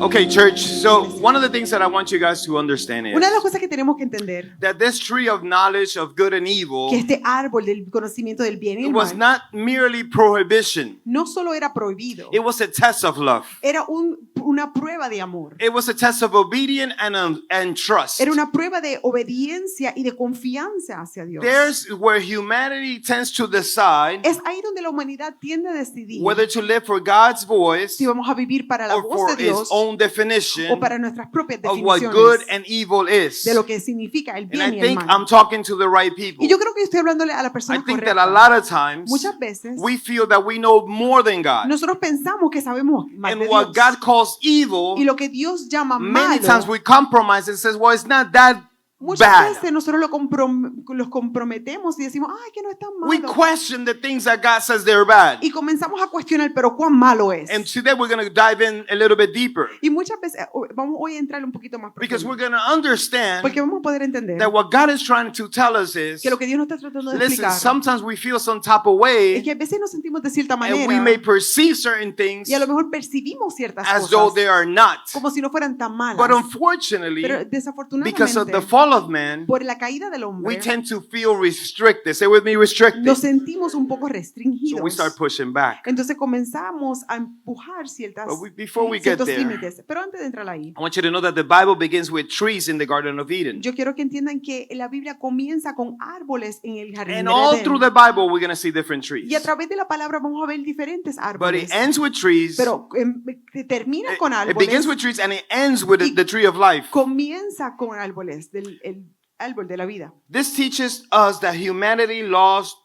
Okay, church. So one of the things that I want you guys to understand Una de las is cosas que tenemos que entender, that this tree of knowledge of good and evil, que este árbol del conocimiento del bien y it el was mal not merely prohibition. no solo era prohibido, It was a test of love. era una prueba de amor. It was a test of obedience and trust. Era una prueba de obediencia y de confianza hacia Dios. There's where humanity tends to decide Es ahí donde la humanidad tiende a decidir whether to live for God's voice si vamos a vivir para la or voz for de its Dios own definition o para nuestras propias of what definiciones good and evil is. de lo que significa el And bien I y el think mal. I'm talking to the right people. Y yo creo que estoy hablándole a la I persona think that a correcta. lot of times Muchas veces we feel that we know more than God. nosotros pensamos que sabemos más And de what Dios. God calls evil, Y lo que Dios llama many times malo, we compromise and says, well, it's not that muchas bad. veces nosotros los comprometemos y decimos, ay, que no es tan We malo. question the things that God says they're bad. Y comenzamos a cuestionar, pero cuán malo es. And today we're going to dive in a little bit deeper Y muchas veces, vamos hoy a entrar un poquito más because we're profundo. going to understand Porque vamos a poder entender that what God is trying to tell us is, que lo que Dios nos está tratando de listen, explicar sometimes we feel some type of es way que a veces nos sentimos de cierta and we may manera perceive certain things y a lo mejor percibimos ciertas as though cosas they are not. como si no fueran tan malas. But unfortunately, Pero because of desafortunadamente, the fall of man, por la caída del we hombre, tend to feel restricted. Say with me, restricted. nos sentimos un poco So restringidos. we start pushing back. Entonces comenzamos a empujar Before we get ciertos there, límites. Pero antes de entrar ahí, I want you to know that the Bible begins with trees in the Garden of Eden. yo quiero que entiendan que la Biblia comienza con árboles en el jardín And del all Edén. through the Bible, we're going to see different trees. Y a través de la palabra vamos a ver diferentes But árboles. it ends with trees. Pero termina con It begins árboles. with trees and it ends with the tree of life. Comienza con árboles, el árbol de la vida. This teaches us that humanity lost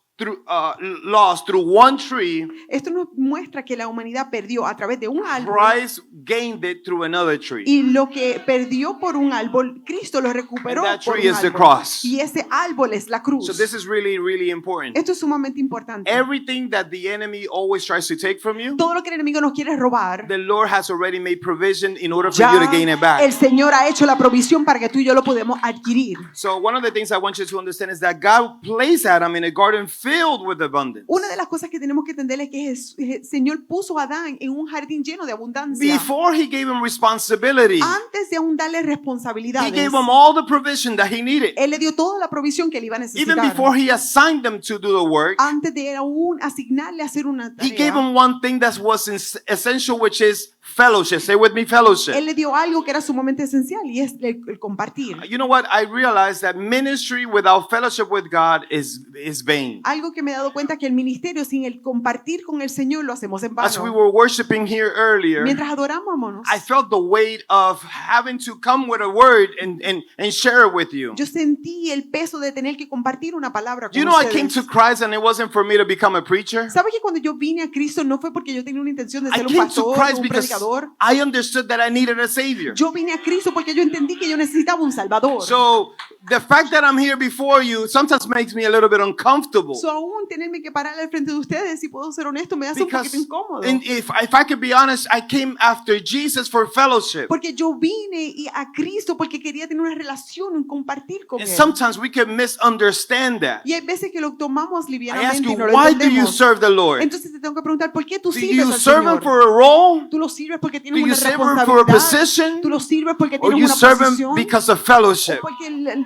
through one tree. Esto nos muestra que la humanidad perdió a través de un árbol Christ gained it through another tree. y lo que perdió por un árbol, Cristo lo recuperó And that por tree un is the árbol. cross. Y ese árbol es la cruz. So this is really, really important. Esto es sumamente importante. Everything that the enemy always tries to take from you, Todo lo que el enemigo nos quiere robar, the Lord has already made provision in order for ya you to gain it back. el Señor ha hecho la provisión para que tú y yo lo podamos adquirir. So one of the things I want you to understand is that God placed Adam in a garden filled with abundance. Una de las cosas que tenemos que entender es que el Señor puso a Adán en un jardín lleno de abundancia. Before he gave him responsibility, Antes de aún darle he responsabilidades, gave him all the provision that he needed. Él le dio toda la provisión que él iba a Even necesitar. before he assigned them to do the work, Antes de aún asignarle a hacer una he gave tarea, him one thing that was essential, which is fellowship. Say with me, fellowship. Él le dio algo que era sumamente esencial y es el compartir. You know what? I realized that ministry without fellowship with God is vain. Algo que me he dado cuenta que el ministerio sin el compartir con el Señor lo hacemos en As we vano. were worshiping here earlier, Mientras adorábamos, I felt the weight of having to come with a word and share it with you. yo sentí el peso de tener que compartir una palabra con You know, I came ustedes. to Christ and it wasn't for me to become a preacher. ¿Sabe que cuando yo vine a Cristo no fue porque yo tenía una intención de I ser un came to pastor o Christ un because predicador? I understood that I needed a Savior. Yo vine a Cristo porque yo entendí que yo necesitaba un Salvador. So the fact that I'm here before you sometimes makes me a little bit uncomfortable. So, aún tenerme que parar al frente de ustedes, si puedo ser honesto, me hace un Because poquito incómodo. if I could be honest, I came after Jesus for fellowship. Porque yo vine a Cristo porque quería tener una relación, un compartir con And Él. sometimes we can misunderstand that. Y hay veces que lo tomamos I ask livianamente you, y no lo why do you entendemos. serve the Lord? Entonces te tengo que preguntar, ¿por qué tú Do sirves you al serve Him Señor? for a role? ¿Tú lo sirves porque Do tienes you una serve Him for a responsabilidad? position? ¿Tú lo sirves porque Or tienes you una serve Him posición? because of ¿O fellowship?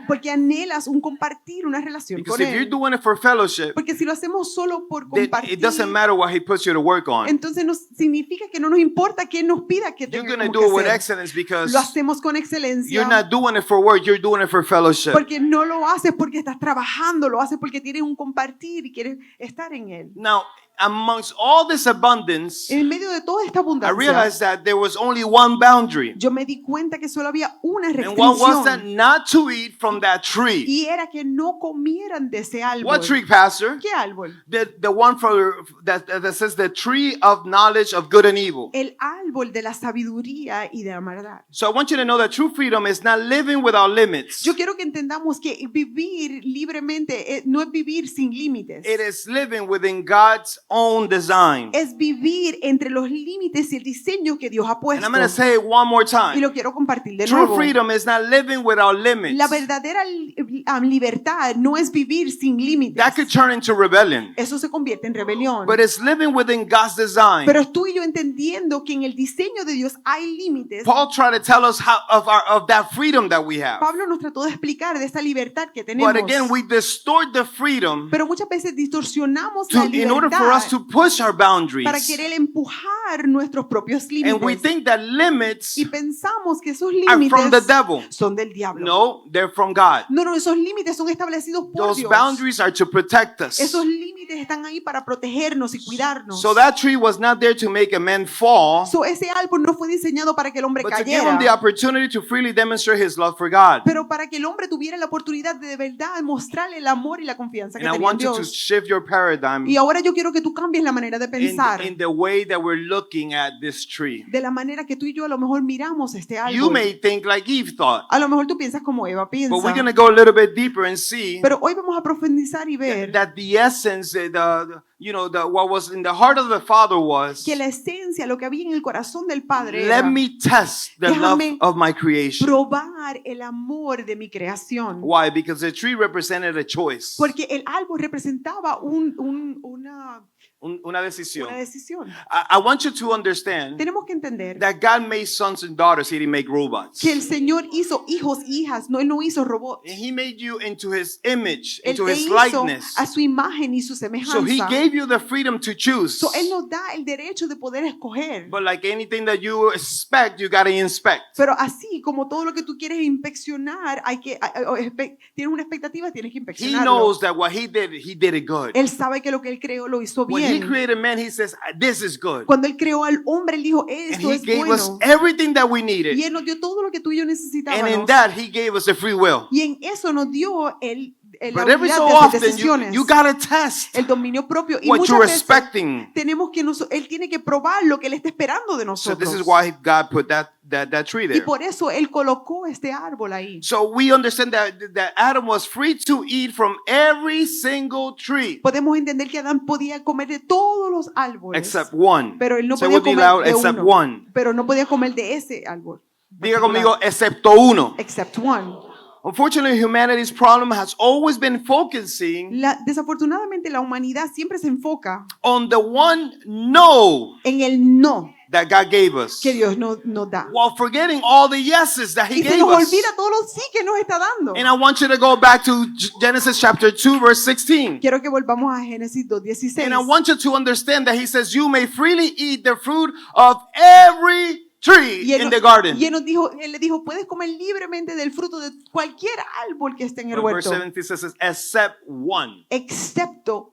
porque anhelas un compartir, una relación Because con if you're Él? doing it for fellowship, Porque si lo hacemos solo por then compartir, it doesn't matter what He puts you to work on. entonces significa que no nos importa que Él nos pida que You're going to tengamos do it que with hacer. excellence because Lo hacemos con you're excelencia. not doing it for work, you're doing it for fellowship. Porque no lo haces porque estás trabajando, lo haces porque tienes un compartir y quieres estar en Él. Now, amongst all this abundance, En medio de toda esta I abundancia, realized that there was only one boundary. yo me di cuenta que solo había una And what was that? restricción Not to eat from that tree. y era que no comieran de ese árbol. What tree, Pastor? ¿Qué árbol? The one that says the tree of knowledge of good and evil. El árbol de la sabiduría y de la maldad. So I want you to know that true freedom is not living without limits. Yo quiero que entendamos que vivir libremente no es vivir sin límites. It is living within God's own design. Es vivir entre los límites y el diseño que Dios ha And puesto. I'm going to say it one more Y time. lo quiero compartir de True nuevo. freedom is not living without limits. La verdadera libertad no es vivir sin límites. That could turn into rebellion. Eso se convierte en rebelión. But it's living within God's design. Pero tú y yo entendiendo que en el diseño de Dios hay límites. Paul tried to tell us of that freedom that we have. Pablo nos trató de explicar de esta libertad que tenemos. But again, we distort the freedom Pero muchas veces distorsionamos la in order for us libertad to push our boundaries. para querer empujar nuestros propios And we límites. think that limits Y pensamos que esos are from the límites devil. son del diablo. No, they're from God. No, esos límites son establecidos por Those Dios. boundaries are to protect us. Esos límites están ahí para protegernos y cuidarnos. So that tree was not there to make a man fall, Ese árbol no fue diseñado para que el hombre but to give him the cayera, opportunity to freely demonstrate his love for God. pero para que el hombre tuviera la oportunidad de verdad mostrarle el amor y la confianza que And I tenía en want you to Dios. shift your paradigm Y ahora yo quiero que tú cambies la manera de pensar, in the way that we're looking at this tree. de la manera que tú y yo a lo mejor miramos este You árbol. may think like Eve thought, A lo mejor tú piensas como Eva piensa, but we're going to go a little bit deeper and see pero hoy vamos a profundizar y ver that the essence, what was in the heart of the Father was, que la esencia, lo que había en el corazón del Padre let era me test the love Déjame of my creation. probar el amor de mi creación. Why? Because the tree represented a choice, Porque el árbol representaba una decisión. una decisión. I want you to understand Tenemos que entender that God made sons and daughters. He didn't make robots. que el Señor hizo hijos e hijas, no, Él no hizo robots. And He made you into His image, Él into te His hizo likeness. a su imagen y su So He semejanza. gave you the freedom to choose. So, Él nos da el derecho de poder escoger. But like anything that you expect, you got to inspect. Pero así como todo lo que tú quieres inspeccionar, tienes una expectativa, tienes que He inspeccionarlo. knows that what He did it good. Él sabe que lo que Él creó lo hizo When He bien. created man, He says, this is good. Cuando Él creó al hombre, Él dijo, And esto He es gave us bueno. everything that we needed. Y Él nos dio todo lo que tú y yo And in necesitábamos. that, He gave us the free will. Y en eso nos dio la But every habilidad so de hacer often, decisiones, you got to test el dominio propio. Y what muchas you're veces expecting. tenemos que Él tiene que probar lo que Él está esperando de So nosotros. this is why God put that tree Y there. por eso Él colocó este árbol ahí. So we understand that Adam was free to eat from every single tree Podemos entender que Adán podía comer de todos los árboles, except one. pero él no Say podía with me comer loud, de except uno. one. Pero no podía comer de ese árbol. Diga conmigo, excepto uno. Except one. Unfortunately, humanity's problem has always been focusing Desafortunadamente la humanidad siempre se enfoca on the one no en el no that God gave us, que Dios nos da. while forgetting all the yeses that He Y se gave nos us. olvida todos los sí que nos está dando. And I want you to go back to Genesis chapter 2, verse 16. Quiero que volvamos a Génesis 2:16. And I want you to understand that He says, you may freely eat the fruit of every tree Y él, in the garden. y él le dijo, puedes comer libremente del fruto de cualquier árbol que esté en el But verse huerto, 17 says, except one. excepto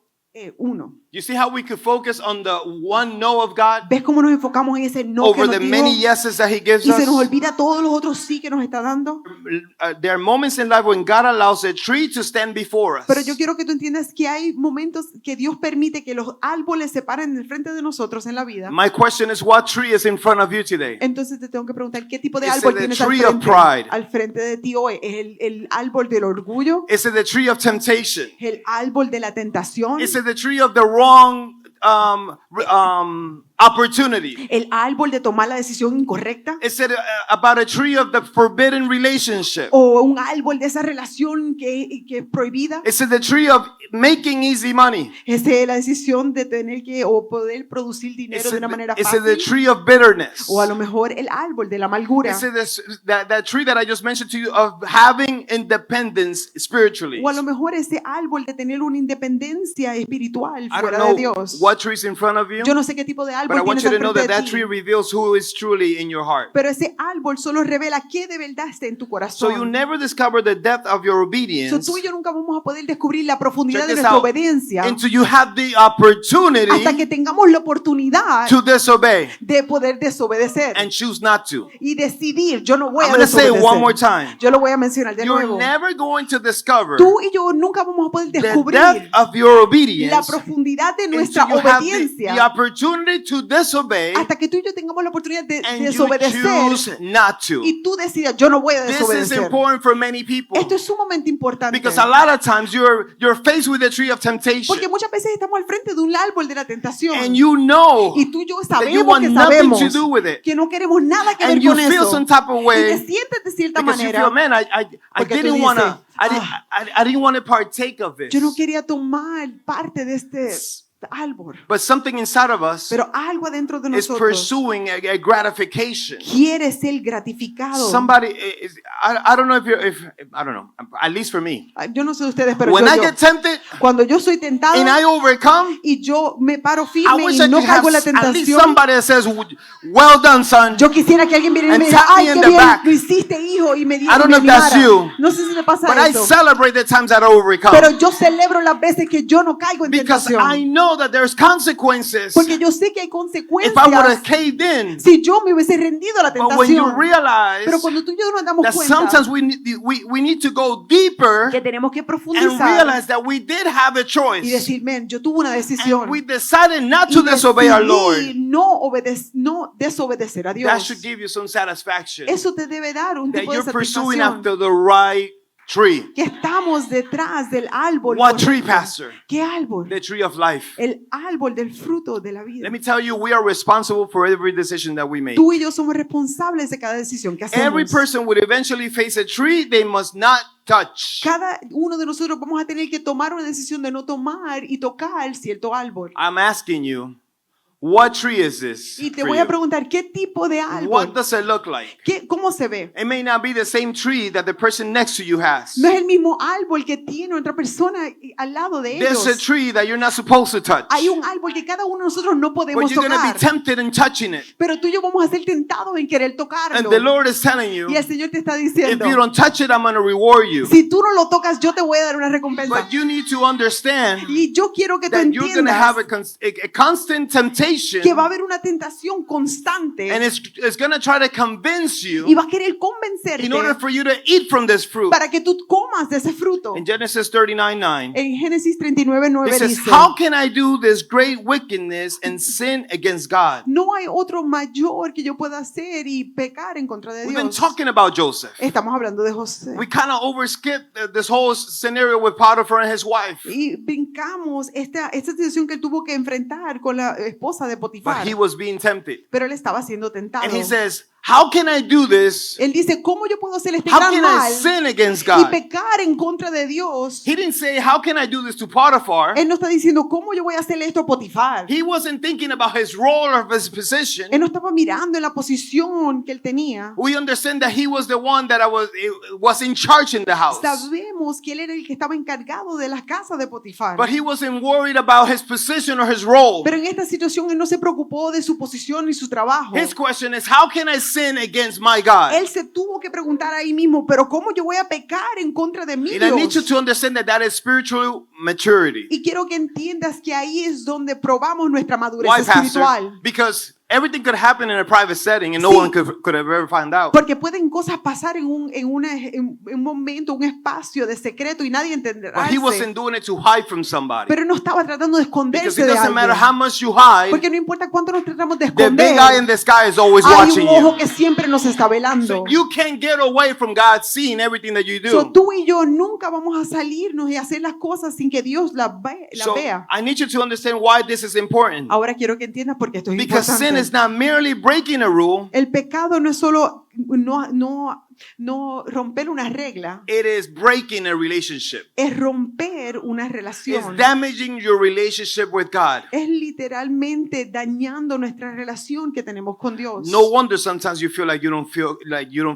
uno. You see how we could focus on the one no of God ¿Ves cómo nos enfocamos en ese no que over nos the dijo? many yeses that He gives Y se nos us? olvida todos los otros sí que nos está dando. There are moments in life when God allows a tree to stand before us. Pero yo quiero que tú entiendas que hay momentos que Dios permite que los árboles se paren en el frente de nosotros en la vida. My question is, what tree is in front of you today? Entonces te tengo que preguntar, ¿qué tipo de Is árbol it the tienes tree of pride? al frente de ti hoy? ¿Es el árbol del orgullo? Is it the tree of temptation? ¿Es el árbol de la tentación? Is it the tree of the wrong opportunity? ¿El árbol de tomar la decisión incorrecta? Is it about a tree of the forbidden relationship? ¿O un árbol de esa relación que es prohibida? Is it the tree of making easy money? ¿Es la decisión de tener que o poder producir dinero Is de it, una manera is it the fácil? tree of bitterness? O a lo mejor el árbol de la amargura. Is it that tree that I just mentioned to you of having independence spiritually? O a lo mejor ese árbol de tener una independencia espiritual I don't fuera de know Dios. what tree is in front of you, Yo no sé qué tipo de but I árbol want tienes you to al know frente that de that tree ti. reveals who is truly in your heart. Pero ese árbol solo revela qué de verdad está en tu So you corazón. never discover the depth of your So obedience tú y yo nunca vamos a poder descubrir la profundidad Check de this nuestra out. obediencia until you have the opportunity hasta que tengamos la oportunidad to disobey de poder desobedecer and choose not to. y decidir, yo no voy I'm a going to say it one more desobedecer. time. Yo lo voy a mencionar de You're nuevo. never going to discover Tú y yo nunca vamos a poder the descubrir depth of your la obedience profundidad de nuestra until you have the obediencia opportunity to you disobey hasta que tú y yo tengamos la oportunidad de and you desobedecer choose not to. y tú decidas, yo no voy a This is desobedecer. important for many people Esto es sumamente importante. because a lot of times you're faced with the tree of temptation Porque muchas veces estamos al frente de un árbol de la tentación. and you know Y tú y yo that you sabemos want que nothing sabemos to do with it que no queremos nada que and ver you con feel eso. some type of Y te way sientes de cierta because you manera. feel, man, I Porque tú didn't want to, dices, I didn't want to partake of this. Yo no quería tomar parte de este árbol. But something inside of us Pero algo adentro de is nosotros pursuing a gratification. quiere ser gratificado. Somebody, I don't know if I don't know, at least for me. Yo no sé ustedes, pero When I yo, get tempted cuando yo soy tentado and I overcome, y yo me paro I firme wish y I no could have caigo en la at least tentación, somebody that says, well done, son. yo quisiera que alguien viniera y And me diga, tap me ay, in qué the bien back. lo hiciste, hijo, y me I don't me know if that's animara. you. No sé si te pasa But I eso, celebrate the times that I overcome pero yo celebro las veces que yo no caigo en because tentación. I know that there's consequences Porque yo sé que hay if I would have consecuencias caved in. si yo me hubiese rendido a la But when you tentación. realize Pero cuando tú y yo nos damos that cuenta sometimes we need to go deeper que tenemos que and profundizar realize that we did have a y choice decir, men, yo tuve una and decisión we decided not y to disobey our Lord, decidí no desobedecer a that Dios. should give you some satisfaction Eso te debe dar un that tipo de you're pursuing satisfacción. after the right tree. Que estamos detrás del árbol. What tree, correcto. Pastor? ¿Qué árbol? The tree of life. El árbol del fruto de la vida. Let me tell you, we are responsible for every decision that we make. Tú y yo somos responsables de cada decisión que Every hacemos. person would eventually face a tree they must not touch. Cada uno de nosotros vamos a tener que tomar una decisión de no tomar y tocar cierto árbol. I'm asking you, what tree is this Y te for voy a you? preguntar, ¿qué tipo de What árbol? does it look like? ¿Cómo se ve? It may not be the same tree that the person next to you has. No es el mismo árbol que tiene otra persona al lado de There's a ellos. tree that you're not supposed to touch. Hay un árbol que cada uno de nosotros no But podemos you're going to be tocar. tempted in touching it. Pero tú y yo vamos a ser tentados en querer And tocarlo. the Lord is telling you, Y el Señor te está if diciendo, you don't touch it, I'm going to reward you. si tú no lo tocas, yo te voy a dar una recompensa. But you need to understand Y yo quiero que tú that you're going to have entiendas a constant temptation, que va a haber una tentación constante and it's going to try to convince y you va a querer in convencerte order for you to eat from this fruit. para que tú comas de ese fruto. In Genesis 39:9, En Génesis 39:9 it says, dice, how can I do this great wickedness and sin against God? no hay otro mayor que yo pueda hacer y pecar en contra de We've been Dios. talking about Joseph. Estamos hablando de José. We kind of overskipped this whole scenario with Potiphar and his wife. Y brincamos esta situación que él tuvo que enfrentar con la esposa de But Potifar. he was being tempted. Pero él estaba siendo tentado. And he says, how can I do this? Él dice, ¿cómo yo puedo hacer este How gran can I mal sin against y God? pecar en contra de Dios? He didn't say, how can I do this to Potiphar? Él no está diciendo, ¿cómo yo voy a hacerle esto a Potifar? He wasn't thinking about his role or his position. Él no estaba mirando en la posición que él tenía. We understand that he was the one that was in charge in the house. Sabemos que él era el que estaba encargado de la casa de Potifar. But he wasn't worried about his position or his role. Pero en esta situación él no se preocupó de su posición ni su trabajo. His question is, how can I sin against my God? Él se tuvo que preguntar ahí mismo, pero ¿cómo yo voy a pecar en contra de mi And I need you Dios? to understand that that is spiritual maturity. Y quiero que entiendas que ahí es donde probamos nuestra madurez Why, Pastor? espiritual. Because everything could happen in a private setting and no Sí. one could have ever found out. Porque pueden cosas pasar en un momento, un espacio de secreto y nadie entenderá. But he wasn't doing it to hide from somebody. Pero no estaba tratando de Because esconderse it de doesn't matter alguien. how much you hide, Porque no importa cuánto nos tratamos de the esconder, big guy in the sky is always hay watching un ojo you. que siempre nos está velando. So you can't get away from God seeing everything that you So, do. tú y yo nunca vamos a salirnos y hacer las cosas sin que Dios las So vea. I need you to understand why this is important. Ahora quiero que entiendas por qué esto es Because sin importante. is not merely breaking a rule, El pecado no es solo no romper una regla, it is breaking a relationship. es romper una It's relación. damaging your relationship with God. Es literalmente dañando nuestra relación que tenemos con Dios. No wonder sometimes you feel like you don't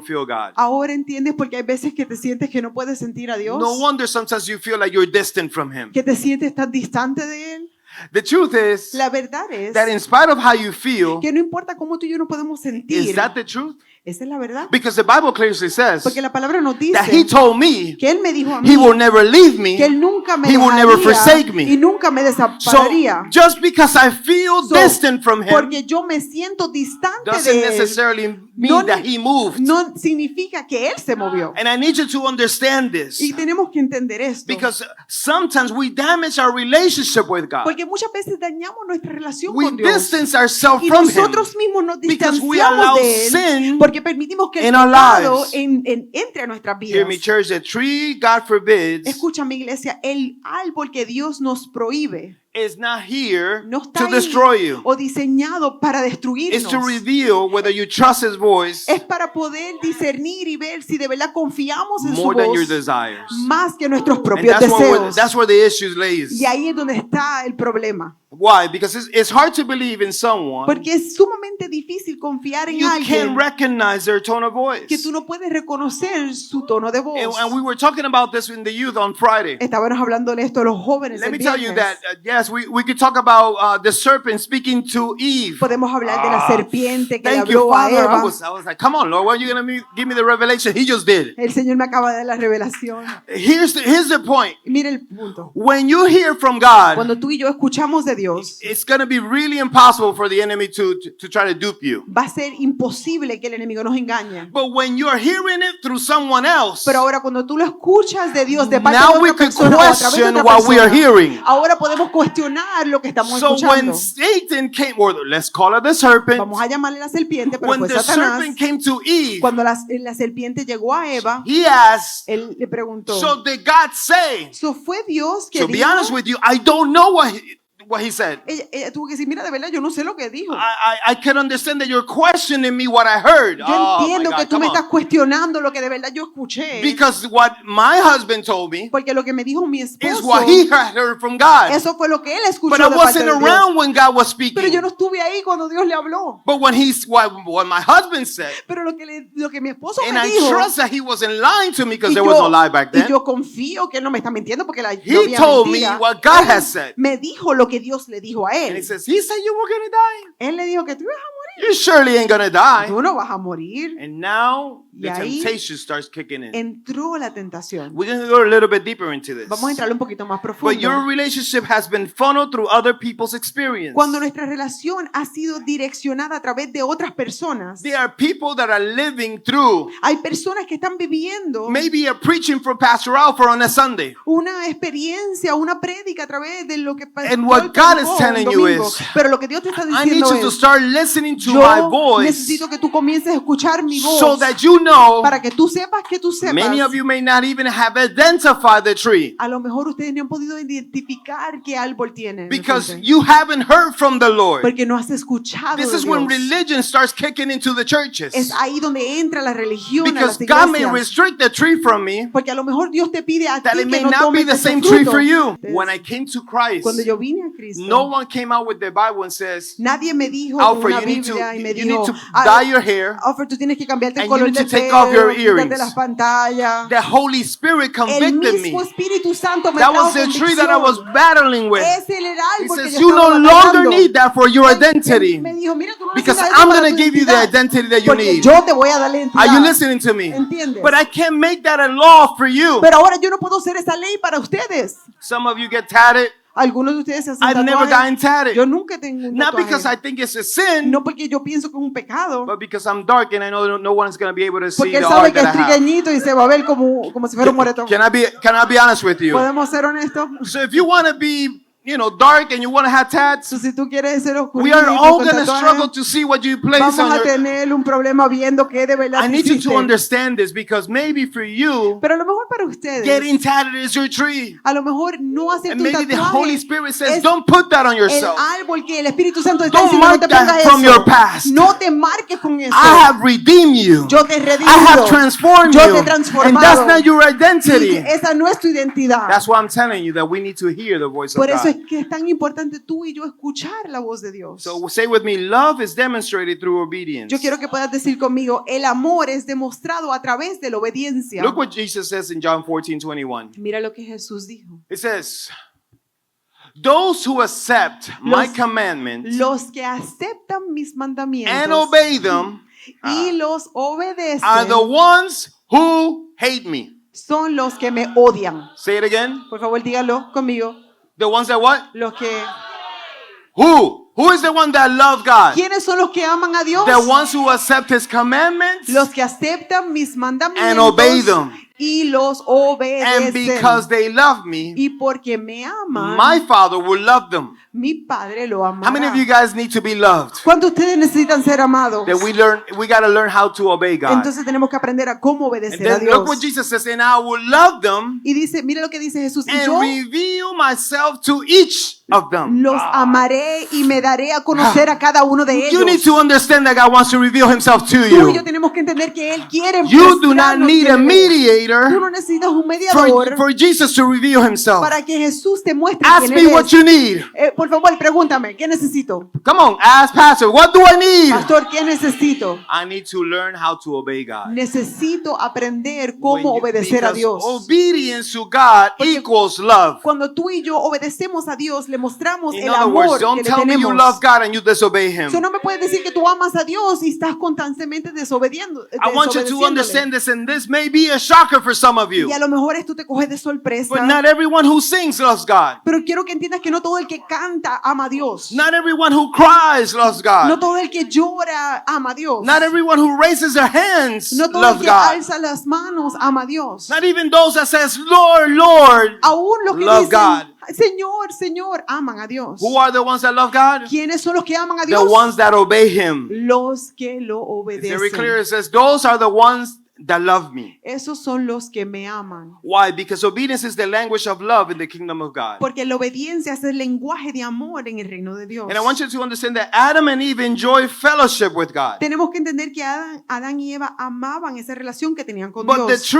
feel God. Ahora entiendes por qué hay veces que te sientes que no puedes sentir a Dios, No wonder sometimes you feel like you're distant from him. que te sientes tan distante de Él. The truth is La verdad es that in spite of how you feel, que no importa cómo tú y yo nos podemos is sentir, that the truth? Esa es la verdad. Because the Bible clearly says Porque la palabra nos dice that He told me que Él me dijo a He mí will never leave me. que Él nunca me He will never dejaría forsake me. y nunca me So desampararía. just because I feel So, distant from Him porque yo me siento distante doesn't de Él, necessarily mean no, that He moved. no significa que Él se movió. And I need you to understand this. Y tenemos que entender esto. Because sometimes we damage our relationship with God. Porque muchas veces dañamos nuestra relación We con Dios. distance ourselves Y from Him nosotros mismos nos because we allow distanciamos de Él sin porque permitimos que el in our pecado lives. entre a nuestras Hear me, vidas. church, the tree, God forbids, Escucha, mi iglesia, el árbol que Dios nos prohíbe is not here no está to ahí destroy you. o diseñado para It's destruirnos. to reveal whether you trust His voice Es para poder discernir y ver si de verdad confiamos en su more than your voz desires. más que nuestros And propios deseos. that's where the issue lays. Y ahí es donde está el problema. Why? Because it's hard to believe in someone Porque es sumamente difícil confiar en you alguien can't recognize their tone of voice. que tú no puedes reconocer su tono de voz. And we were talking about this in the youth on Friday. Estábamos hablando de esto a los jóvenes Let el me tell you viernes. that, yes, we could talk about the serpent speaking to Eve. Podemos hablar de la serpiente que le Thank you, habló a Father. Eva. I was like, come on, Lord, when are you going to give me the revelation? He just did. El Señor me acaba de dar la revelación. Here's the point. Y mira el punto. When you hear from God, Cuando tú y yo escuchamos de Dios, it's going to be really impossible for the enemy to try to dupe you. va a ser imposible que el enemigo nos engañe. But when you're hearing it through someone else, Pero ahora cuando tú lo escuchas de Dios de parte now de we otra can persona o a través de question otra what we are persona, hearing. ahora podemos cuestionar lo que estamos So when escuchando. Satan came, or let's call it the serpent, Vamos a llamarle la serpiente, pero when fue the Satanás. serpent came to Eve, Cuando la serpiente llegó a Eva, he asked, él le preguntó. so did God say? So fue Dios que To be dijo. honest with you, I don't know what he said. Ella tuvo que decir, mira, de verdad, yo no sé lo que dijo. I can understand that you're questioning me what I heard. Yo Oh, my entiendo God, que tú come me on. estás cuestionando lo que de verdad yo escuché. Because what my husband told me Porque lo que me dijo mi is esposo, what he had heard from God. eso fue lo que él escuchó But I de parte wasn't de Dios. around when God was Pero speaking. yo no estuve ahí cuando Dios le habló. But when what my husband said, Pero lo que mi esposo and me I dijo, trust that he wasn't lying to me because y there was no lie back y then. yo confío que él no me está mintiendo porque no He había told me mentira. what God Él has said. me dijo lo que Dios le dijo a And he él. says, he said you were going to die. Él le dijo que tú ibas a You surely ain't going to die. morir. Tú no vas a morir. And now the Y ahí temptation starts kicking in. entró la tentación. We're going to go a little bit deeper into this. Vamos a entrar un poquito más But profundo. your relationship has been funneled through other people's experience. Cuando nuestra relación ha sido direccionada a través de otras personas, There are people that are living through hay personas que están viviendo maybe a preaching from Pastor Alfred on a Sunday. una experiencia, una prédica a través de lo que pasó And what el God is domingo, telling you domingo. is, Pero lo que Dios te está I need diciendo you to es, start listening to my yo voice necesito que tú comiences a escuchar mi voz so that you know para que tú sepas que tú sepas. many of you may not even have identified the tree A lo mejor ustedes no han podido identificar qué árbol tienen. because enfrente, you haven't heard from the Lord. porque no has escuchado This de is when Dios. religion starts kicking into the Es churches ahí donde entra la religión, a because las God may iglesias. restrict the tree from me Porque a lo mejor Dios te pide a that ti it may que no not be tomes the de ese same tree fruto. for you. Es- When I came to Christ, Cuando yo vine a Cristo, no one came out with the Bible and says, nadie me dijo con Alfred, una you need to Biblia y me you dijo, need to "Ah, dye your hair. Alfred, tú tienes que cambiarte el And color you need del to take pelo, off your quítate earrings." las pantallas. The Holy Spirit El convicted mismo me. Espíritu Santo me That trajo was the tree that I convicción. was battling with. Ese era el He árbol que says, yo you no estaba longer batallando. need that for your Él identity me dijo, mira, tú no because necesitas I'm eso para going to tu give you the identidad, identity that you porque need. yo te voy a dar la Are you identidad. listening to me? ¿Entiendes? But I can't make that a law for you. Pero ahora yo no puedo hacer esa ley para ustedes. Some of you get tatted. Algunos de ustedes se hacen I've never gotten tatuajes. tatted. Yo nunca tengo un Not tatuaje. because I think it's a sin, No porque yo pienso que es un pecado, but because I'm dark and I know no one's going to be able to see porque the él sabe art que that es I have. trigueñito y se va a ver como si fuera un moretón. Can I be honest with you? ¿Podemos ser honestos? So if you want to be, dark and you want to have tats, So, si tú quieres ser oscuro, we are all going to struggle to see what you place vamos on a your. tener un problema viendo que de verdad I need you hiciste. to understand this because maybe for you, Pero a lo mejor para ustedes, getting tatted is your tree. a lo mejor no hacer And tu maybe the tatuaje Holy Spirit says, es don't put that on el yourself. árbol que el Espíritu Santo está Don't diciendo, no mark te that pongas from eso. your past. No te marques con eso. I have redeemed you. Yo te he I redimido. have transformed Yo te you. he And transformado. that's not your Y identity. esa no es tu identidad. That's why I'm telling you that we need to hear the voice of Por eso es God. que es tan importante tú y yo escuchar la voz de Dios. So say with me, love is demonstrated through obedience. Yo quiero que puedas decir conmigo, el amor es demostrado a través de la obediencia. Look what Jesus says in John 14:21. Mira lo que Jesús dijo. It says, those who accept my Los- commandments Los que aceptan mis mandamientos and obey them y los obedecen are the ones who hate me. son los que me odian. Say it again. Por favor, dígalo conmigo. The ones that what? Los que Who? Who is the one that love God? ¿Quiénes son los que aman a Dios? The ones who accept His commandments Los que aceptan mis mandamientos and obey them. y los And obedecen. because they love me, Y porque me aman, my Father will love them. mi Padre lo How many of amará. you guys need to be loved? ¿Cuántos de ustedes necesitan ser amados? That we got to learn how to obey God. Entonces tenemos que aprender a cómo And obedecer a then look what Dios. Jesus says, and I will love them Y dice, mire lo que dice Jesús. Y and yo reveal myself to each of them. los amaré y me daré a conocer a cada uno de You need ellos. to understand that God wants to reveal Himself to Tú y yo you. tenemos que entender que Él quiere You do not mostrarnos need a quién es. Tú mediator no necesitas un mediador for Jesus to reveal Himself. para que Jesús te muestre Ask quién me Él what es. you need. Por favor, pregúntame, ¿qué necesito? Come on, ask Pastor, what do I need? Pastor, ¿qué necesito? I need to learn how to obey God. Necesito aprender cómo When you- obedecer a because Dios. obedience to God Porque equals love. Cuando tú y yo obedecemos a Dios, le mostramos In el other amor words, don't que le tell me you tenemos. love God and you disobey Him. Eso no me puedes decir que tú amas a Dios y estás constantemente desobediendo. I want you to desobedeciéndole. understand this, and this may be a shocker for some of you. Y a lo mejor esto te coge de sorpresa. But not everyone who sings loves God. Pero quiero que entiendas que no todo el que canta ama a Dios. Not everyone who cries loves No God. todo el que llora ama a Dios. Not everyone who raises their hands No todo el loves que God. alza las manos ama a Dios. Not even those that says, Lord, Lord. Aún los que love dicen, God. Señor, Señor, aman a Dios. Who are the ones that love God? ¿Quiénes son los que aman a The Dios? ones that obey Him. Los que lo It's very clear. obedecen. It says, those are the ones that love me. Esos son los que me aman. Why? Because obedience is the language of love in the kingdom of God. Porque la obediencia es el lenguaje de amor en el reino de Dios. And I want you to understand that Adam and Eve enjoy fellowship with God. Tenemos que entender que Adán y Eva amaban esa relación que tenían con But the Dios.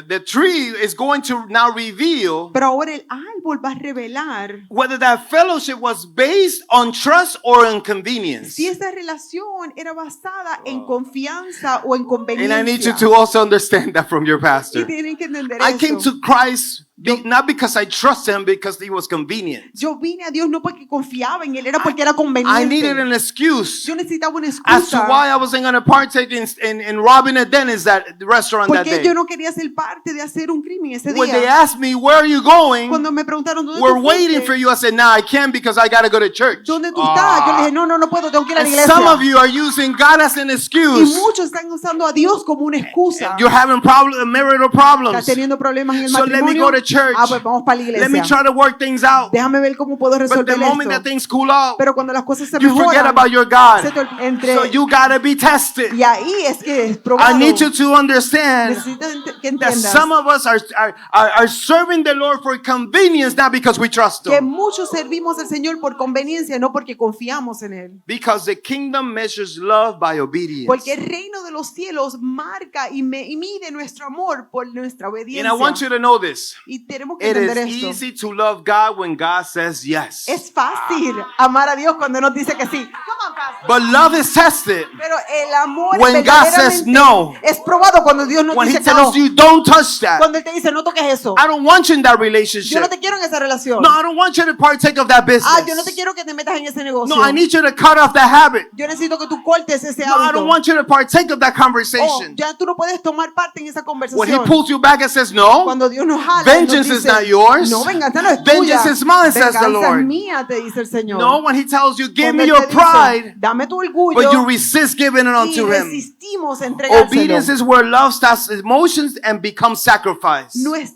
the tree is going to now reveal Pero ahora el árbol va a revelar whether that fellowship was based on trust or on convenience. si esa relación era basada en confianza o en And I need you conveniencia. to also understand that from your Y pastor. tienen que entender I came eso. to Christ not because I trust Him, because He was convenient. Yo vine a Dios no porque confiaba en Él, era porque era I needed conveniente. an excuse Yo necesitaba una as to excusa. why I wasn't going to partake in robbing a Dennis restaurant that Porque day. yo no quería ser parte de hacer un crimen ese When they día. asked me, where are you going? Cuando me preguntaron dónde We're tú waiting for fuiste, you. I said, nah, I can't because I got to go to church. ¿dónde tú estás? Yo le dije, no puedo, tengo que ir a la And iglesia. some of you are using God as an Y excuse. muchos están usando a Dios como una excusa. You're having marital Estás problems. teniendo problemas en el So let me matrimonio. go to church. Pues vamos para la Let me iglesia. try to work things out. Déjame ver cómo puedo But resolver the moment that esto. things cool out, Pero cuando las cosas se you forget mejoran, about your se God. te entre So you got to be tested. y ahí es que es I probado. need you to understand Necesito que that entiendas some of us are serving the Lord for convenience, not because we trust que Him. muchos servimos al Señor por conveniencia, no porque confiamos en Él. Because the kingdom measures love by obedience. Porque el reino de los cielos marca y mide nuestro amor por nuestra And obediencia. I want you to know this. Y tenemos que It entender is esto. easy to love God when God says yes. Es fácil amar a Dios cuando nos dice que sí. Come on, pastor. But love is tested Pero el amor when God says verdaderamente no. es probado cuando Dios nos When He dice que no. tells you don't touch that. Cuando Él te dice no toques eso. I don't want you in that Yo no relationship. te quiero en esa relación. No, I don't want you to partake of that business. Yo no te quiero que te metas en ese negocio. No, I need you to cut off that habit. Yo necesito que tú cortes ese No, I hábito. don't want you to partake of that conversation. Ya tú no puedes tomar parte en esa When He conversación. pulls you back and says no, Cuando Dios nos jala, vengeance nos is dice, not yours. No, venganza no es tuya. Vengeance is mine, says the Venganza Lord. es mía, te dice el Señor. no, when He tells you, give Cuando me Él your te dice, pride, dame tu orgullo. but you resist giving it y unto Him. resistimos a entregárselo. Obedience is where love starts emotions and becomes sacrifice. No es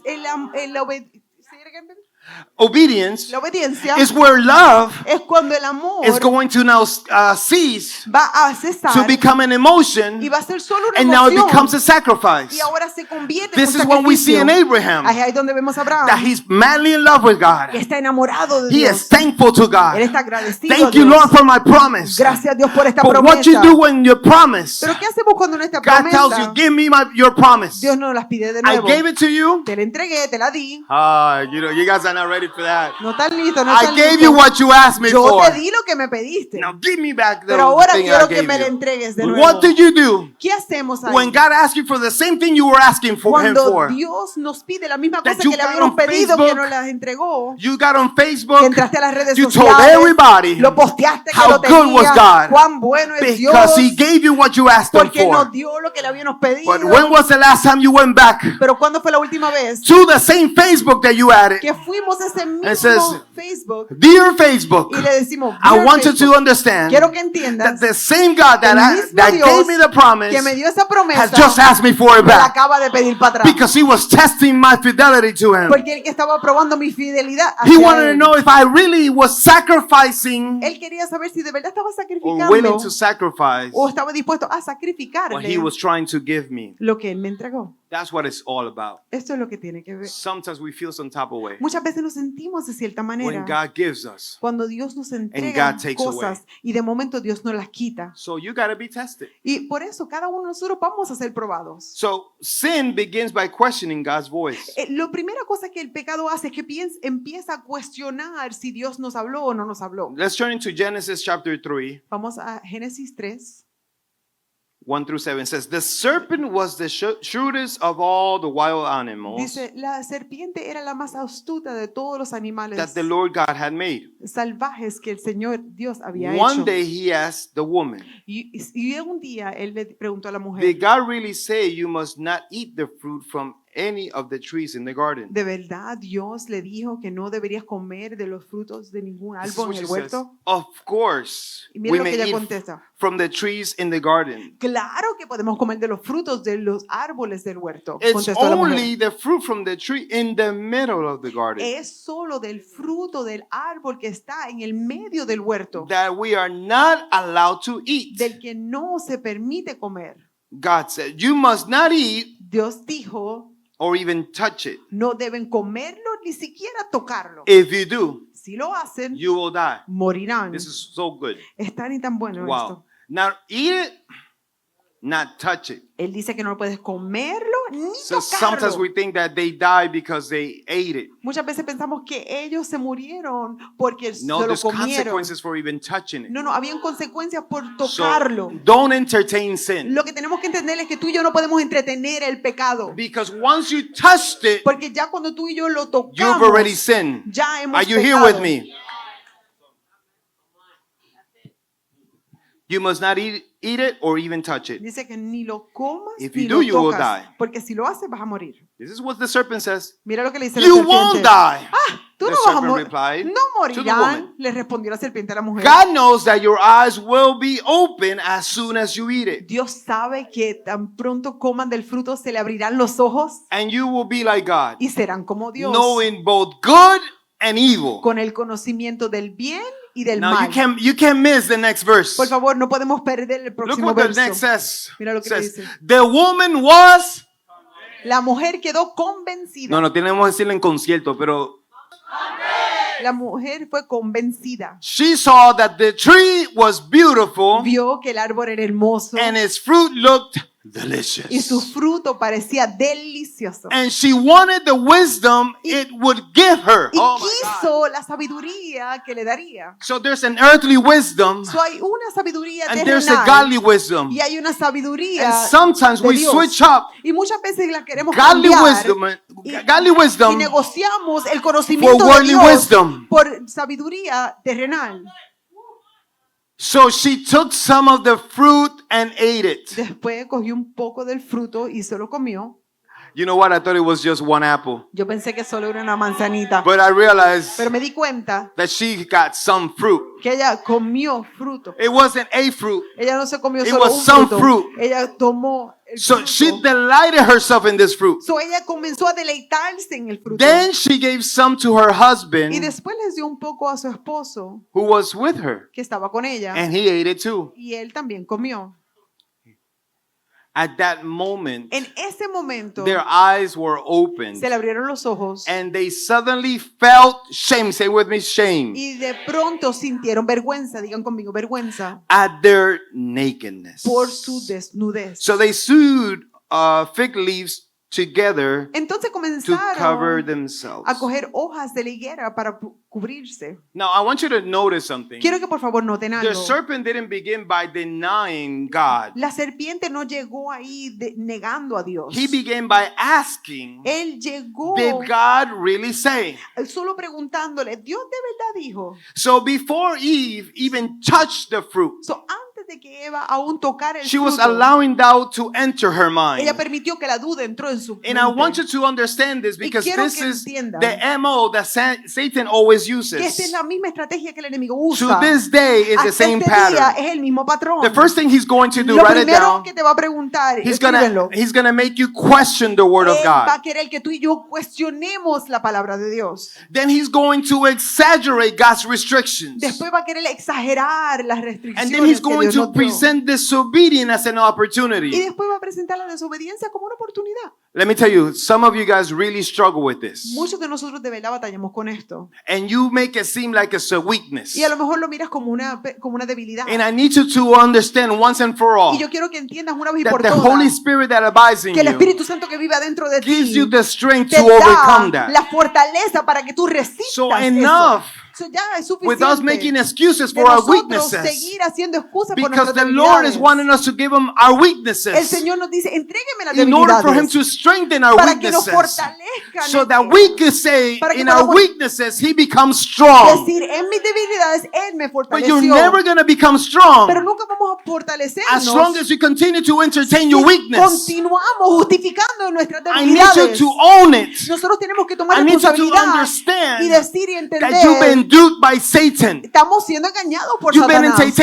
Obedience la obediencia is where love es cuando el amor is going to now cease va a cesar to become an emotion, y va a ser solo una and now it emoción becomes a sacrifice. y ahora se convierte This en is un what we see sacrificio. in Abraham, Ahí es donde vemos a Abraham that he's madly in love with God. que está enamorado de He Dios. is thankful to Él God. está agradecido a Thank you, Dios. Lord, for my promise. Gracias a Dios por esta But what you promesa. do when you promise, Pero ¿qué hacemos cuando nuestra God tells you, promesa give me your promise. Dios nos las pide de I nuevo? gave it to you. Te la entregué, te la di. You guys are y'all not ready for that. No están listos, no I están gave listos. you what you asked me Yo for. te di lo que me pediste. Now give me back the Pero ahora thing I quiero que gave me lo you. entregues de nuevo. What did you do ¿Qué hacemos ahí? when God asked you for the same thing you were asking for Him Cuando for? Dios nos pide la misma That cosa you que le got habíamos on pedido, que Facebook, nos las entregó, You got on que Facebook. entraste a las redes You told sociales, everybody lo posteaste que how lo good was tenía, God. cuán bueno es Dios, Because He gave you what you asked Him porque nos for. dio lo que le habíamos pedido. But when was the last time you went back Pero ¿cuándo fue la última vez to the same Facebook that you added? que fuimos a ese mismo It says, Facebook Dear Facebook, y le decimos, I "Dear want you Facebook, to understand quiero que that entiendas the same God el that mismo gave Dios me the promise que me dio esa promesa has just asked me for it me la back acaba de pedir para atrás? because He was testing my fidelity to Him. Porque él que estaba probando mi fidelidad He hacia wanted to él. know if I really was sacrificing Él quería saber si de verdad estaba or willing sacrificando to sacrifice o estaba dispuesto a what He sacrificarle was trying to give me. lo que él me entregó. That's what it's all about. Esto es lo que tiene que ver. Sometimes we feel some type of way Muchas veces nos sentimos de cierta when manera God gives us. cuando Dios nos entrega God takes cosas y de momento Dios nos las quita. So you got to be tested. Y por eso cada uno de nosotros vamos a ser probados. So sin begins by questioning God's voice. La primera cosa que el pecado hace es que empieza a cuestionar si Dios nos habló o no nos habló. Let's turn into Genesis chapter 3, Vamos a Génesis 3. 1 through 7. It says, The serpent was the shrewdest of all the wild animals Dice, la serpiente era la más astuta de todos los animales that the Lord God had made. salvajes que el Señor Dios había One hecho. day he asked the woman, Y un día él le preguntó a la mujer, Did God really say you must not eat the fruit from any of the trees in the garden? ¿de verdad Dios le dijo que no deberías comer de los frutos de ningún This is árbol what en el she says. huerto? Of course, Y we mira lo que may ella eat contesta. from the trees in the garden. Claro que podemos comer de los frutos de los árboles del huerto, It's contestó la mujer. only the fruit from the tree in the middle of the garden Es solo del fruto del árbol que está en el medio del huerto, that we are not allowed to eat. del que no se permite comer. God said, You must not eat Dios dijo, or even touch it. no deben comerlo ni siquiera tocarlo. If you do, Si lo hacen, you will die. morirán. This is so good. Es tan y tan bueno Wow. esto. Now eat it, not touch it. Él dice que no puedes comerlo ni So sometimes tocarlo. we think that they die because they ate it. Muchas veces pensamos que ellos se murieron porque No, se lo there's comieron. consequences for even touching it. No, habían consecuencias por So tocarlo. don't entertain sin. Lo que tenemos que entender es que tú y yo no podemos entretener el pecado. Because once you touched it, Porque ya cuando tú y yo lo you've tocamos, already sinned. ya hemos Are you here pecado. with me? You must not eat it or even touch it. Dice que ni lo comas If ni you do, lo you will tocas. die. Porque si lo haces vas a morir. This is what the serpent says. Mira lo que le dice la You serpiente. won't die. Tú The no vas a serpent morir. replied No to the morirán, woman. le respondió la serpiente a la mujer. God knows that your eyes will be open as soon as you eat it, Dios sabe que tan pronto coman del fruto se le abrirán los ojos and you will be like God, y serán como Dios, knowing both good and evil. con el conocimiento del bien y del Now mal. you can't miss the next verse. Por favor, no podemos perder el Look próximo what the verso. next says. Mira lo que Says, dice. the woman was. La mujer quedó convencida. No tenemos que decirlo en concierto, pero La mujer fue convencida. she saw that the tree was beautiful Vio que el árbol era hermoso and its fruit looked y su delicious. fruto parecía delicioso. And she wanted the wisdom it would give her. Y Oh my God. quiso la sabiduría que le daría. So there's an earthly wisdom So hay una sabiduría and there's a terrenal godly wisdom. y hay una sabiduría And sometimes de we Dios. switch up Y muchas veces la queremos godly cambiar wisdom, y negociamos el conocimiento for de worldly Dios wisdom. por sabiduría terrenal. So she took some of the fruit and ate it. Después cogió un poco del fruto y se lo comió. You know what? I thought it was just one apple. Yo pensé que solo era una manzanita, But I realized pero me di cuenta that she got some fruit. que ella comió fruto. It wasn't a fruit. Ella no se comió It solo was un some fruto. fruit. Ella tomó el So fruto. she delighted herself in this fruit. So ella comenzó a deleitarse en el fruto. Then she gave some to her Y husband después les dio un poco a su esposo who was with her, que estaba con ella. and he ate it too. Y él también comió. At that moment, En ese momento their eyes were opened, se le abrieron los ojos and they suddenly felt shame. Say with me, shame. y de pronto sintieron vergüenza, digan conmigo, vergüenza At their nakedness. por su desnudez. So they sewed fig leaves together Entonces to cover comenzaron themselves. a coger hojas de la higuera para cubrirse. Now, I want you to notice something. Quiero que por favor noten The algo. serpent didn't begin by denying God. La serpiente no llegó ahí negando a Dios. He began by asking, Él llegó did God really say? solo preguntándole, ¿Dios de verdad dijo? So before Eve even touched the fruit, So, antes de que Eva aún tocara el she was fruto, allowing doubt to enter her mind. ella permitió que la duda entró en su And I want mente. you to understand this because quiero this que is entiendan the MO that Satan always Que esta es uses. la misma estrategia que el enemigo To usa. this day is the Hasta same este día pattern. es el mismo patrón. The first thing he's going to do, Lo write it primero down. que te va a preguntar, He's escríbelo. gonna make you question the word of Él va God. a querer que tú y yo cuestionemos la palabra de Dios. Then he's going to exaggerate God's restrictions. Después va a querer exagerar las And restricciones then he's que going Dios to nos dio. present disobedience as an Y opportunity. después va a presentar la desobediencia como una oportunidad. Let me tell you, some of you guys really struggle with this. Muchos de nosotros de verdad batallamos con esto. And you make it seem like it's a weakness. Y a lo mejor lo miras como una debilidad. And I need you to understand once and for all Y yo quiero que entiendas una vez y that por the todas Holy Spirit that abides in que el you Espíritu Santo que vive adentro de gives ti you the strength te to overcome da that. la fortaleza para que tú resistas So eso. enough So ya es with us making suficiente excuses de for our nosotros weaknesses. seguir haciendo excusas por Because nuestras the Lord is debilidades. wanting us to give him our El weaknesses Señor nos dice, entrégueme las in order for him debilidades to strengthen our para que nos weaknesses. fortalezcan So en that Él. we could say Para que in our podamos weaknesses he becomes strong. decir, en mis debilidades Él me But you're fortaleció. never going to become strong Pero nunca vamos a fortalecernos as long as you continue to entertain your si weakness. continuamos justificando nuestras I need you debilidades. to own it. Nosotros tenemos que tomar I need you to responsabilidad understand y decir y that you've been entender duped by Satan. estamos siendo engañados por You've been Satanás.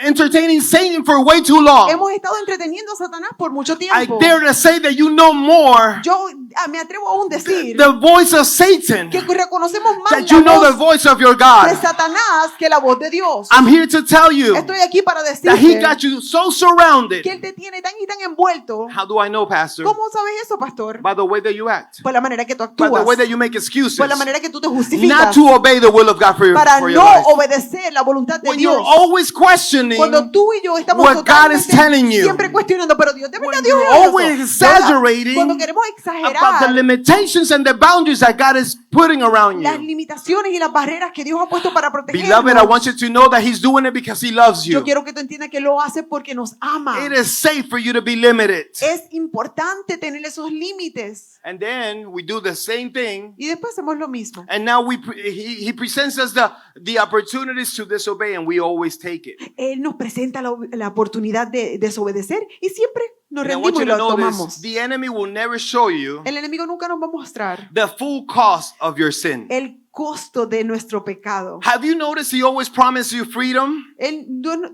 entertaining Satan for way too long. Hemos estado entreteniendo a Satanás por mucho I tiempo. dare to say that you know more Yo me atrevo aún a decir the voice of Satan que reconocemos más that la you know the voz voice of your de God. Satanás que la voz de Dios. I'm here to tell you Estoy aquí para that he decirte got you so surrounded. que Él te tiene tan y tan envuelto. How do I know, Pastor? ¿Cómo sabes eso, pastor? By the way that you act, Por la manera que tú by the actúas, way that you make excuses, por la manera que tú te not justificas to obey the will of God para for your no life. obedecer la voluntad de When you're Dios. always questioning Cuando tú y yo estamos what God is totalmente telling you, siempre cuestionando, pero Dios, de verdad when Dios you're dijo always eso. ¿Verdad? exaggerating Cuando queremos about the exagerar limitations and the boundaries that God is putting around las you. limitaciones y las barreras que Dios ha puesto para Beloved, I protegernos, want you to know that He's doing it because He loves yo you. quiero que tú entiendas que lo hace porque nos ama. It is safe for you to be limited. Es importante tener esos límites. And then we do the same thing. Y después hacemos lo mismo. And now he presents us the opportunities to disobey, and we always take it. Él nos presenta la oportunidad de desobedecer y siempre nos And I want rendimos you y to lo know this: tomamos. the enemy will never show you El enemigo nunca nos va a mostrar the full cost of your sin. el costo de nuestro pecado. Have you noticed he always promises you freedom,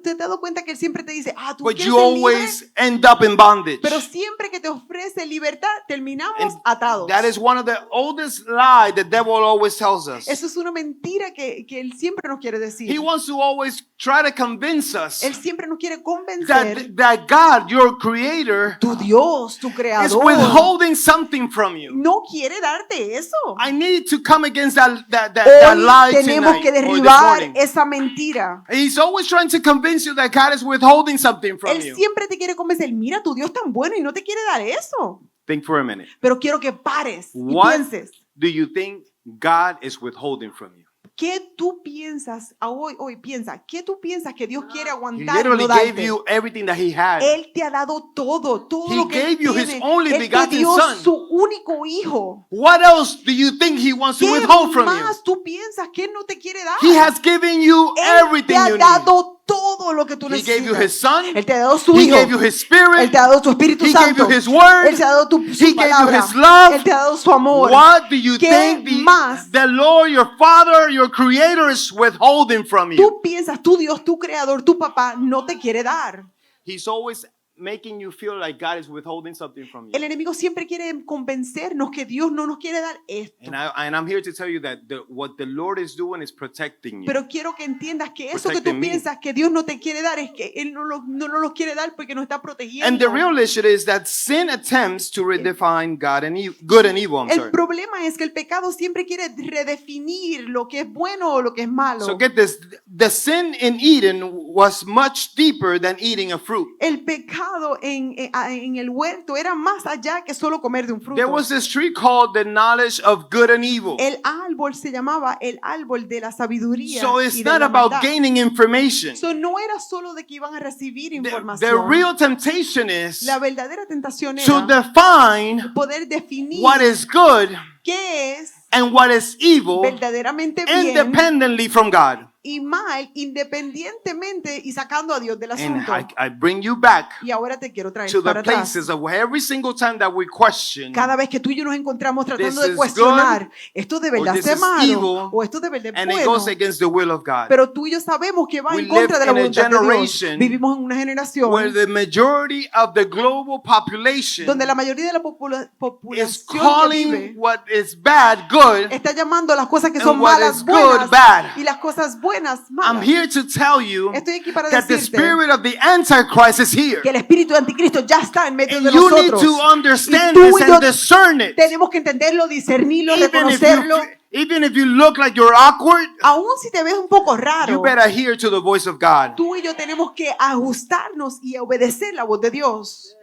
¿Te has dado cuenta que él siempre te dice, tú but quieres you ser libre? always end up in bondage? Pero siempre que te ofrece libertad, terminamos And atados. that is one of the oldest lies the devil always tells us. Eso es una mentira que él siempre nos quiere decir. He wants to always try to convince us Él siempre nos quiere convencer. that God, your creator, Tu Dios, tu is creador, withholding something from you. no quiere darte eso. I need to come against that Hoy lie tenemos tonight que or this derribar morning. esa mentira. He's always trying to convince you that God is withholding something from Él you. siempre te quiere convencer. Mira, tu Dios tan bueno y no te quiere dar eso. Think for a minute. Pero quiero que pares y What pienses. do you think God is withholding from you? ¿Qué tú piensas? Hoy piensa. ¿Qué tú piensas que Dios quiere He aguantar y literally no gave darte? you everything that he had. Él te ha dado todo He lo que él gave you his tiene. only Él te begotten dio son. su único hijo. What else do you think he wants to ¿Qué withhold from you? más tú piensas que él no te quiere dar? He has given you Él te everything ha you need. dado todo lo que tú He gave you necesitas. his son. Él te ha dado su He hijo. gave you his Él spirit. te ha dado tu Espíritu He gave Santo. you his word. Él te ha dado su He gave you palabra. his love. Él te ha dado su amor. What do you ¿Qué think más? the Lord, your Father, your Creator is withholding from you? Tú piensas, tu Dios, tu creador, tu papá no te quiere dar. He's always making you feel like God is withholding something from you. El enemigo siempre quiere convencernos que Dios no nos quiere dar esto. And I'm here to tell you that what the Lord is doing is protecting you. Pero quiero que entiendas que eso que tú Protecting me. piensas que Dios no te quiere dar es que Él no nos lo quiere dar porque nos está protegiendo. And the real issue is that sin attempts to redefine God and good and evil. I'm El sorry. problema es que el pecado siempre quiere redefinir lo que es bueno o lo que es malo. So get this: the sin in Eden was much deeper than eating a fruit. El pecado ubicado en el huerto era más allá que solo comer de un fruto. There was this tree called the knowledge of good and evil. El árbol se llamaba el árbol de la sabiduría So it's y de not la about maldad. gaining information. So, no era solo de que iban a recibir The información. real temptation is La verdadera tentación to era define poder definir what is good qué es and what is evil verdaderamente bien independently from God. y mal, independientemente y sacando a Dios del And asunto. I bring you back Y ahora te quiero traer to the para atrás. places of every single time that we question Cada vez que tú y yo nos encontramos tratando This de is cuestionar, esto de verdad this es is malo evil, o esto de verdad es and it bueno, goes against the will of God. pero tú y yo sabemos que va We en contra de la live in a voluntad de Dios. generation Vivimos en una Where generación the majority of the global population donde la mayoría de la is población que calling vive what is bad good. está llamando las cosas que And son what malas is good, buenas bad. y las cosas buenas I'm malas. here to tell you Estoy aquí para that the decirte spirit of the Antichrist is here. que el espíritu de anticristo ya está en medio And de you need nosotros. to understand Y tú this y yo and discern it. tenemos que entenderlo, discernirlo, Even if reconocerlo. even if you look like you're awkward, Aún si te ves un poco you raro, better hear to the voice of God. tú y yo tenemos que ajustarnos y obedecer la voz de Dios.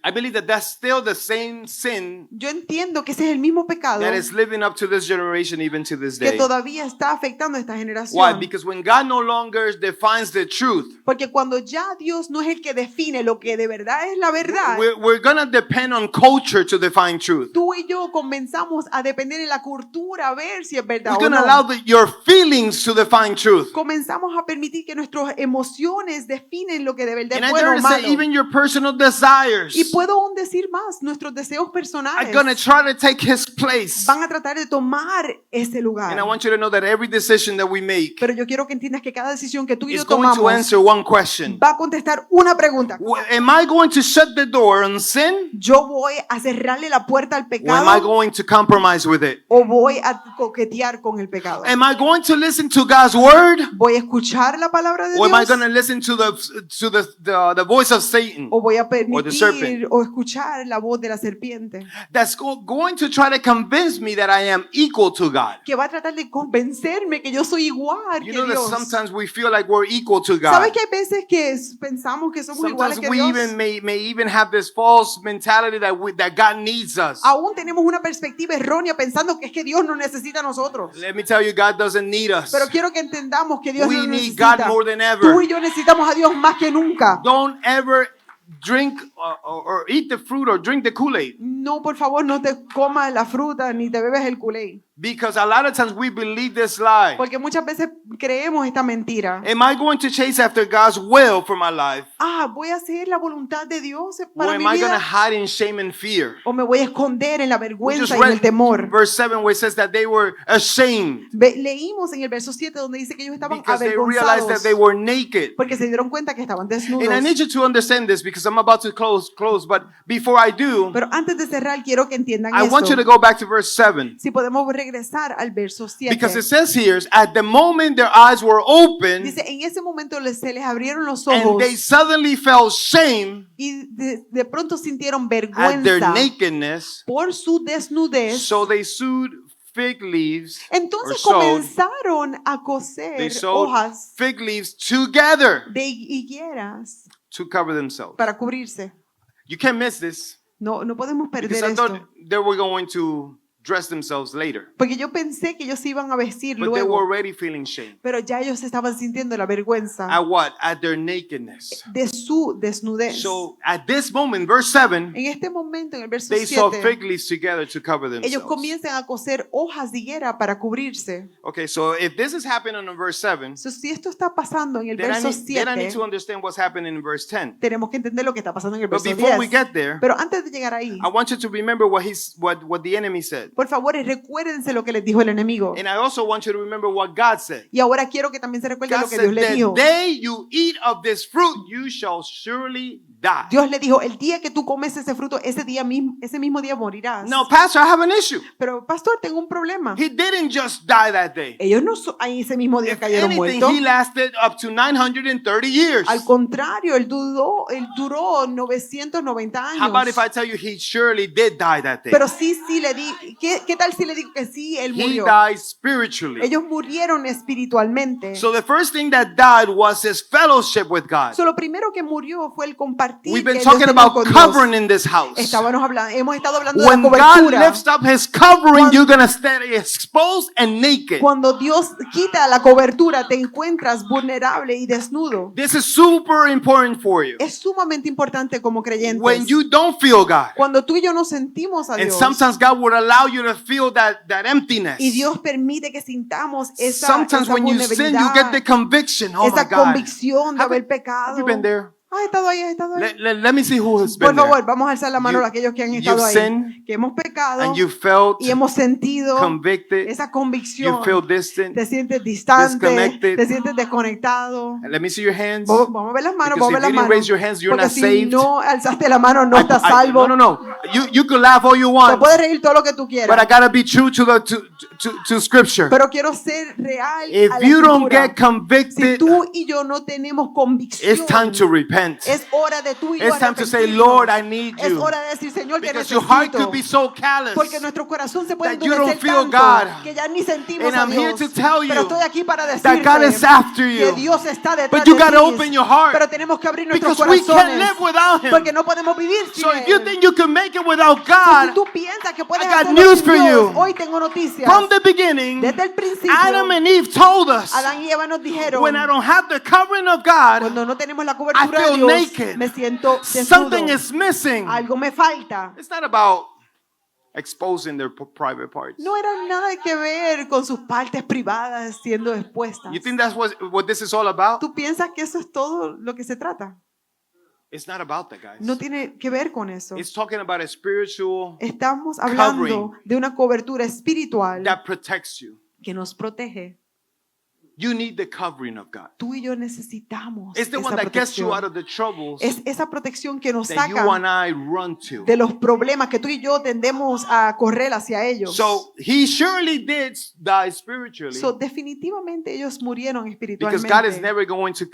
I believe that that's still the same sin Yo entiendo que ese es el mismo pecado that is living up to this generation even to this que day. todavía está afectando a esta Why? generación. Because when God no longer defines the truth, Porque cuando ya Dios no es el que define lo que de verdad es la verdad, we're going to depend on culture to define truth. tú y yo comenzamos a depender en la cultura a ver si es verdad It's o going to no. allow your feelings to define truth. Comenzamos a permitir que nuestras emociones definen lo que de verdad And es I bueno dare o to say, malo. even your personal desires Y puedo aún decir más, nuestros deseos are personales going to try to take his place. van a tratar de tomar ese And I lugar. want you to know that every decision that we make Pero yo quiero que entiendas que cada decisión que tú y is yo going to tomamos answer one question. va a contestar una pregunta. Am I going to shut the door on sin? ¿Yo voy a cerrarle la puerta al Or am I pecado going to compromise with it? o voy a coquetear con el pecado? Am I going to listen to God's word? ¿Voy a escuchar la palabra de Or am I Dios? going to listen to the voice of Satan ¿O voy a the serpent? permitir o escuchar la voz de la serpiente? that's going to try to convince me that I am equal to God? Que va a tratar de convencerme que yo soy igual You que know that Dios. sometimes we feel like we're equal to ¿Sabes God. que hay veces que pensamos que somos iguales Sometimes que we Dios? even may even have this false mentality that God needs us. Aún tenemos una perspectiva errónea pensando que es que Dios nos necesita a nosotros. Let me tell you, God doesn't need us. Pero quiero que entendamos que Dios We nos need necesita. God more than ever. Tú y yo necesitamos a Dios más que nunca. Don't ever drink or eat the fruit or drink the Kool-Aid. No, por favor, no te comas la fruta ni te bebes el Kool-Aid. Because a lot of times we believe this lie. Porque muchas veces creemos esta mentira. Am I going to chase after God's will for my life? Voy a hacer la voluntad de Dios Or para am mi I going to vida. hide in shame and fear? O me voy a esconder en la We just vergüenza y en el read temor. verse 7 where it says that they were ashamed Leímos en el verso 7 donde dice que ellos estaban because they realized that avergonzados they were naked. porque se dieron cuenta que estaban desnudos. And I need you to understand this because I'm about to close, but before I do, Pero antes de cerrar, quiero que entiendan I want you to esto. go back to verse 7. Si podemos regresar al verso 7. Because it says here, at the moment their eyes were open Dice, en ese momento se les abrieron los and ojos they suddenly felt shame y de pronto sintieron at their vergüenza nakedness, por su desnudez. so they sewed fig leaves or Entonces sewed, comenzaron a they coser sewed hojas fig leaves together de higueras to cover themselves. para cubrirse. You can't miss this No podemos because perder I esto. thought they were going to dress themselves later, Porque yo pensé que ellos se iban a vestir but they were luego, already feeling shame. pero ya ellos estaban sintiendo la vergüenza At what? At their nakedness. de su desnudez. So at this moment, verse 7, En este momento, en el verso they saw 7, fig leaves together to cover ellos themselves. comienzan a coser hojas de higuera para cubrirse. Okay, so if this is happening in verse 7, So, si esto está pasando en el then verso then I need 7, to understand what's happening in verse 10. tenemos que entender lo que está pasando en el But verso before we 10. get there, Pero antes de llegar ahí, I want you to remember what the enemy said. por favor, recuérdense lo que les dijo el enemigo. And I also want you to remember what God said. Y ahora quiero que también se recuerden God lo que Dios said, le the dijo. day you eat of this fruit, you shall surely die. Dios le dijo, el día que tú comes ese fruto, ese mismo día morirás. No, Pastor, I have an issue. Pero pastor, tengo un problema. He didn't just die that day. Ellos no ahí ese mismo día If cayeron anything, muertos. he lasted up to 930 years. Al contrario, él duró 990 How about if I años. tell you he surely did die that day? Pero sí, ¿Qué tal si le digo que sí, él He murió? died spiritually. Ellos murieron espiritualmente. So the first thing that died was his fellowship with God. So, lo primero que murió fue el compartir We've que been ellos talking tenían about con covering Dios. in this house. Hemos estado hablando de When la God cobertura. lifts up his covering, Cuando- you're going to stay exposed and naked. Cuando Dios quita la cobertura, te encuentras vulnerable y desnudo. This is super important for you. Es sumamente importante como creyentes. When you don't feel God, Cuando tú y yo no sentimos a and Dios, sometimes God would allow you to feel that emptiness. y Dios permite que sintamos esa Sometimes when you sin, you get the vulnerabilidad, conviction. Oh my esa God. convicción de Have haber you pecado. been there? Has estado ahí, has estado ahí. Let me see who has Por been there. favor, vamos a alzar la mano You- a aquellos que han you've estado ahí. sinned Que hemos pecado And you felt y hemos sentido convicted. esa You convicción. feel distant. Te sientes distante, disconnected. te sientes desconectado. Let me see your hands. Vamos a ver las manos, Because vamos a if ver las you didn't manos. raise your hands, you're Porque not si saved. no alzaste la mano, no estás salvo. No. You can laugh all you Te want, puedes reír todo lo que tú but I quieras. gotta be true to Scripture. Pero quiero ser real If a la you don't escritura. get convicted, Si tú y yo no tenemos convicción, it's time to repent. es hora de tú y yo It's time to say, arrepentirnos. Lord, I need Es you. hora de decir, Señor, te Because your heart necesito. could be so callous. Porque nuestro corazón se puede that you don't endurecer feel tanto God. que ya ni sentimos And a I'm here Dios. to tell you Pero estoy aquí para that decirte God is after que you. Dios está detrás But you de gotta ti. open your heart. Pero tenemos que abrir nuestros Because we can't corazones. live without Him. Porque no podemos vivir sin So if you Él. think you can make it without Si God, tú piensas que puedes I got hacerlo news sin for Dios, you. hoy tengo noticias. from the beginning, Desde el principio, Adam and Eve told us, Adán y Eva nos dijeron, when I don't have the covering of God, cuando no tenemos la cobertura I de feel Dios, naked. me siento desnudo. something is missing. Algo me falta. It's not about exposing their private parts. No era nada que ver con sus partes privadas siendo expuestas. You think that's what this is all about? ¿Tú piensas que eso es todo lo que se trata? It's not about that, guys. No tiene que ver con eso. It's talking about a spiritual Estamos hablando covering de una cobertura espiritual that protects you. que nos protege. You need the covering of God. Tú y yo necesitamos It's the esa one that gets you protección. out of the troubles Es esa protección que nos that you saca and I run to. de los problemas que tú y yo tendemos a correr hacia ellos. So he surely did die spiritually So, definitivamente ellos murieron because espiritualmente. God is never going to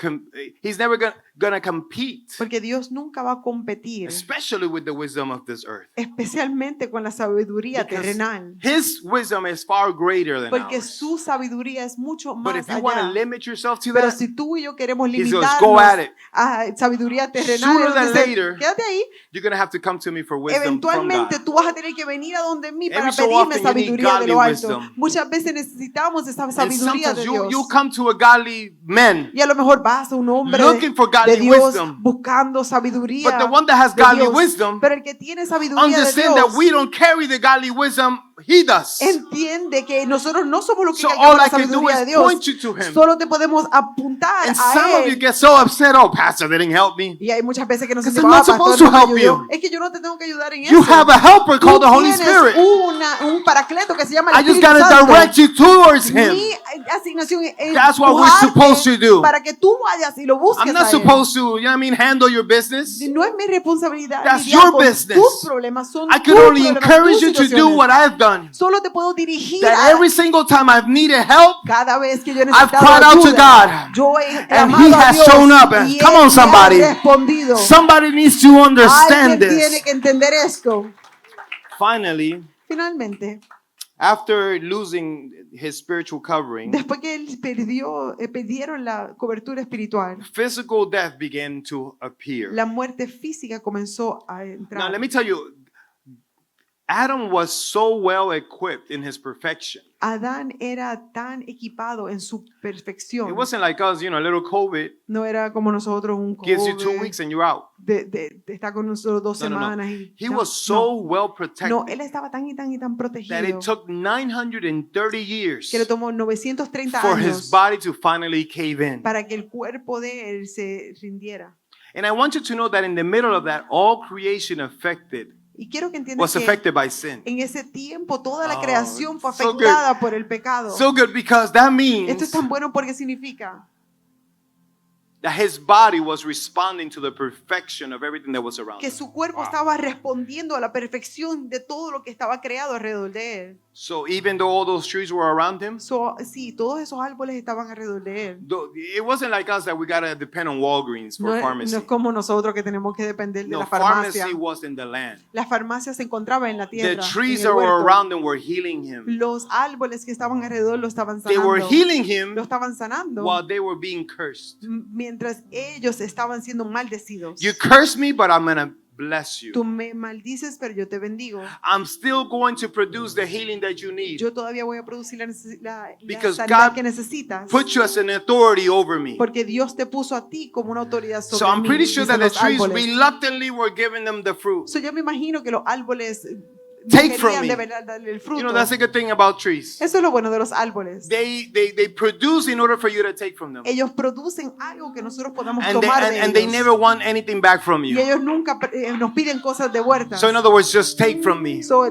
he's never gonna compete, Porque Dios nunca va a competir, especially with the wisdom of this earth. especialmente con la sabiduría Because terrenal. his wisdom is far greater than Porque ours. su sabiduría es mucho But más if you want to allá. limit yourself to Pero that, si tú y yo queremos he says, limitarnos go at it. a sabiduría terrenal, Sooner él than dice, later, quédate ahí. you're going to have to come to me for wisdom from Eventualmente God. tú vas a tener que venir a donde mí para Every so pedirme often you need sabiduría de lo godly alto. wisdom. Muchas veces necesitamos esa And sabiduría de sometimes Dios. you'll come to a godly man, Y a lo mejor vas a un hombre looking for de godly Dios wisdom. buscando sabiduría But the one that has de godly Dios. wisdom Pero el que tiene sabiduría de understand Dios that we don't carry the godly wisdom he does. entiende que nosotros no somos los que So cargamos all la I can do sabiduría de is Dios. point you to him. Solo te podemos apuntar And a some of you Él. get so upset, oh, pastor, they didn't help me. Y hay muchas veces que nos Because sentimos, I'm not pastor, supposed to no me help ayudó". you. Es que yo no te tengo que ayudar en You eso. have a helper Tú called the Holy tienes Spirit. un paracleto que se llama el I just Espíritu got to Santo. direct you towards him. Mi asignación es That's what we're empujarte supposed to do. para que tú vayas y lo busques I'm a not Él. supposed to, you know what I mean, handle your business. No es mi responsabilidad That's lidiar your con business. tus problemas, son I tus can only problemas, encourage tus you to do situaciones. what I've done. Solo te puedo dirigir That a every single time I've needed help, cada vez que yo he I've necesitado cried out to ayuda. God. Yo he And clamado He a has Dios shown up. y Come Él on, me somebody. ha respondido. Somebody needs to understand Alguien tiene this. que entender esto. Finally, Finalmente, after losing his spiritual covering, después que él perdieron la cobertura espiritual, physical death began to appear. la muerte física comenzó a Now, entrar. let me tell you, Adam was so well equipped in his perfection. Adán era tan equipado en su perfección. It wasn't like us, you know, a little COVID No era como nosotros un gives you 2 COVID weeks and you're out. de estar con nosotros 2 No, no, no. semanas. Y, He no, was so well no, protected él estaba tan y tan y tan that protegido it took 930 years que le tomó 930 for his años body to finally cave in. para que el cuerpo de él se rindiera. And I want you to know that in the middle of that, all creation Y quiero que entiendas was que affected by sin. en ese tiempo toda la Oh, creación fue so good. afectada por el pecado. So good because that Esto means es tan bueno porque significa that his body was responding to the perfection of everything that was around que him. su cuerpo estaba respondiendo a la perfección de todo lo que estaba creado alrededor de él. So even though all those trees were around him, Sí, todos esos árboles estaban alrededor de él. it wasn't like us that we gotta depend on Walgreens for No es pharmacy. como nosotros que tenemos que depender de No, la farmacia. pharmacy was in the land. La farmacia se encontraba en la The tierra, trees en el that were huerto. around him were healing him. Los árboles que estaban alrededor lo estaban They sanando. were healing him Lo estaban sanando while they were being cursed. mientras ellos estaban siendo maldecidos. You curse me, but I'm gonna bless Tú you. me maldices, pero yo te bendigo. I'm still going to produce the healing that you need. Yo todavía voy a producir la Because sanidad God que necesitas. Put you as an authority over me. Porque Dios te puso a ti como una autoridad sobre So I'm mí, pretty sure dicen that the los trees árboles. reluctantly were giving them the fruit. So, yo me imagino que los árboles Take from querían me. de verdad darle el fruto. You know, that's a good thing about trees. Eso es lo bueno de los árboles. They produce in order for you to take from them. Ellos producen algo que nosotros podamos And they, tomar de and they ellos. never want anything back from Y you. ellos nunca nos piden cosas de vuelta. So in other words, just take from me. So,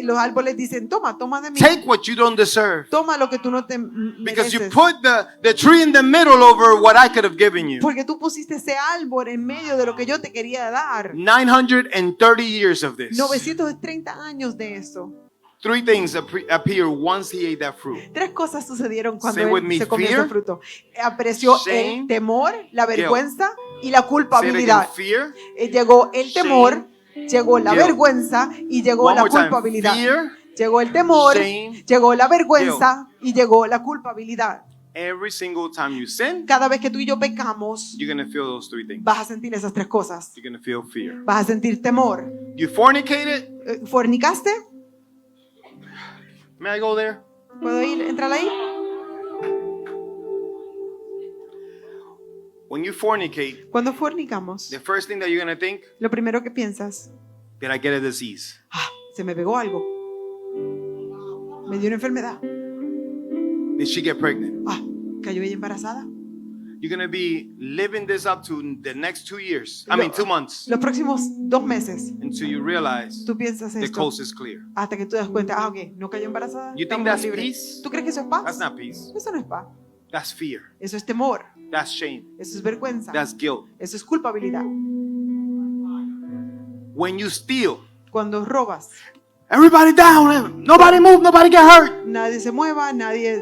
los árboles dicen, toma de mí. Take what you don't deserve. Toma lo que tú no te Because you mereces. put the tree in the middle over what I could have given you. Porque tú pusiste ese árbol en medio de lo que yo te quería dar. 930 years of this. 930 años de eso. Three things appear once he ate that fruit. Tres cosas sucedieron cuando Say with él me, se comió fear, ese fruto. Apreció shame, el temor, la guilt. vergüenza y la Say it again, culpabilidad. fear. Llegó el temor, llegó la guilt. vergüenza y llegó One la more time. culpabilidad. Fear, Llegó el temor, shame, llegó la vergüenza y llegó la culpabilidad. every single time you sin, Cada vez que tú y yo pecamos, you're going to feel those three things. vas a sentir esas tres cosas. You're going to feel fear. Vas a sentir temor. You fornicated. ¿Fornicaste? May I go there? ¿Puedo ir, entrar ahí? When you fornicate, Cuando fornicamos, the first thing that you're going to think, lo primero que piensas, did I get a disease? se me pegó algo. Me dio una enfermedad. Did she get pregnant? Cayó ella embarazada. You're going to be living this up to the next 2 years. I mean, 2 months. Los próximos 2 meses, Until you realize tú piensas the esto coast is clear. hasta que tú das cuenta, ok, no cayó embarazada. You think estamos that's libres. peace? ¿Tú crees que eso es paz? That's not peace. Eso no es paz. That's fear. Eso es temor. That's shame. Eso es vergüenza. That's guilt. Eso es culpabilidad. When you steal, Cuando robas, everybody down. Nobody move. Nobody get hurt. nadie se mueva, nadie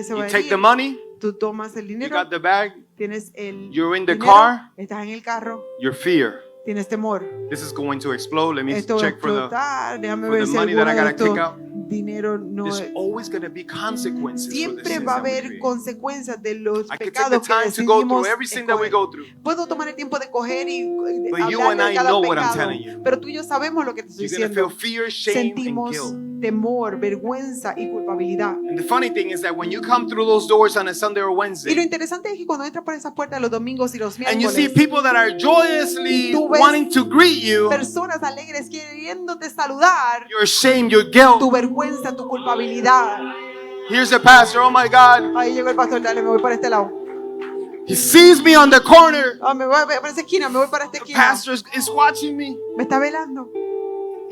se va You a take the ir. money. Tú tomas el You dinero, got the bag. tienes el You're in the dinero, car. estás en el carro, Your fear. tienes temor. This is going to explode. Let me Esto va a check for the. explotar, déjame for ver the si money that I alguno de gotta kick estos out. dinero no There's es. always going to be consequences for the Siempre sins va a that we haber create. consecuencias de los I could take the pecados que time to go decidimos through every sin that we escoger. go through. Puedo tomar el tiempo de coger y But you hablar and de I cada know what I'm pecado, telling you. pero tú y yo sabemos lo que te estoy You're going to diciendo. feel fear, shame, and Sentimos guilt. temor, vergüenza y culpabilidad. And the funny thing is that when you come through those doors on a Sunday or Y lo Wednesday, interesante es que cuando entras por esas puertas los domingos y los and you see miércoles, people that are joyously Y tú ves wanting to greet you, personas alegres queriéndote saludar, your shame, your tu guilt. vergüenza, tu culpabilidad. Here's the pastor. Oh my God. Ahí llegó el pastor, dale, me voy para este lado. He sees me on the corner. Me voy para esa esquina, me voy para esta The esquina. pastor is watching me. Me está velando.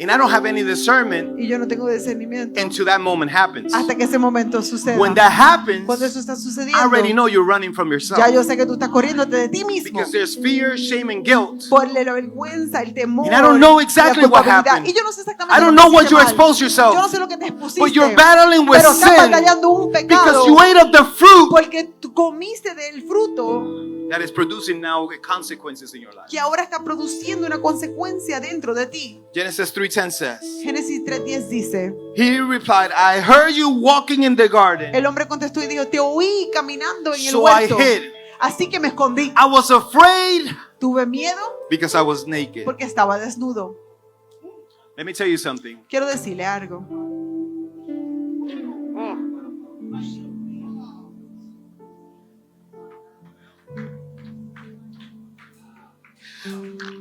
And I don't have any discernment Y yo no tengo discernimiento until that moment happens. hasta que ese momento suceda. When that happens, Cuando eso está I sucediendo, already know you're running from yourself. ya yo sé que tú estás corriéndote de ti mismo. Because there's fear, shame, and guilt. Por la vergüenza, el temor, And I don't know y la exactly what culpabilidad. happened. Y yo no sé exactamente I don't lo know que what hiciste you mal. exposed Yo no yourself. sé lo que te expusiste. But you're battling with pero estás sin batallando un pecado because you ate of the fruit porque tú comiste del fruto that is producing now consequences in your life. que ahora está produciendo una consecuencia dentro de ti. Genesis 3:10 says, Génesis 3:10 dice, He replied, I heard you walking in the garden, el hombre contestó y dijo, te oí caminando en el so I huerto, hid. así que me escondí. I was afraid Tuve miedo because I was naked. porque estaba desnudo. Let me tell you something. Quiero decirle algo.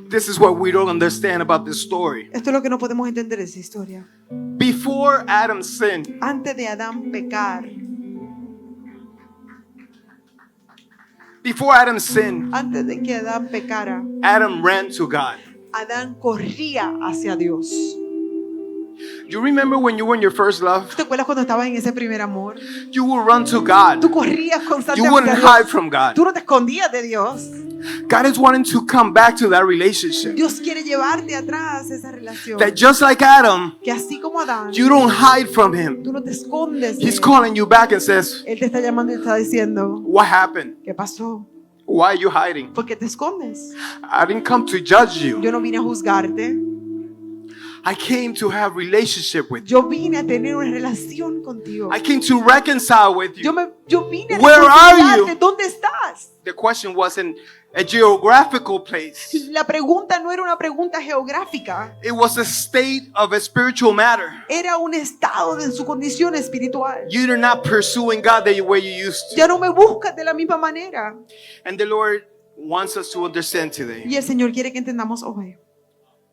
This is what we don't understand about this story. Esto es lo que no podemos entender de esa historia. Before Adam sinned, Antes de Adán pecar, antes de que Adán pecara, Adam ran to God. Adán corría hacia Dios. You remember when you were in your first love? ¿Te acuerdas cuando estabas en ese primer amor? You would run to God. Tú corrías You constantemente wouldn't a Dios. hide from God. Tú no te escondías de Dios. God is wanting to come back to that relationship. Dios quiere llevarte atrás esa relación. That just like Adam, Que así como Adán, you don't hide from him. tú no te escondes de He's él. calling you back and says, Él te está llamando y te está diciendo, what happened? ¿qué pasó? Why are you hiding? ¿Por qué te escondes? I didn't come to judge you. Yo no vine a juzgarte. I came to have relationship with you. Yo vine a tener una relación contigo. I came to reconcile with you. Yo vine a Where are reconciliarte. you? ¿Dónde estás? The question wasn't a geographical place. La pregunta no era una pregunta geográfica. It was a state of a spiritual matter. Era un estado de su condición espiritual. You're not pursuing God the way you used to. Ya no me buscas de la misma manera. And the Lord wants us to understand today Y el Señor quiere que entendamos hoy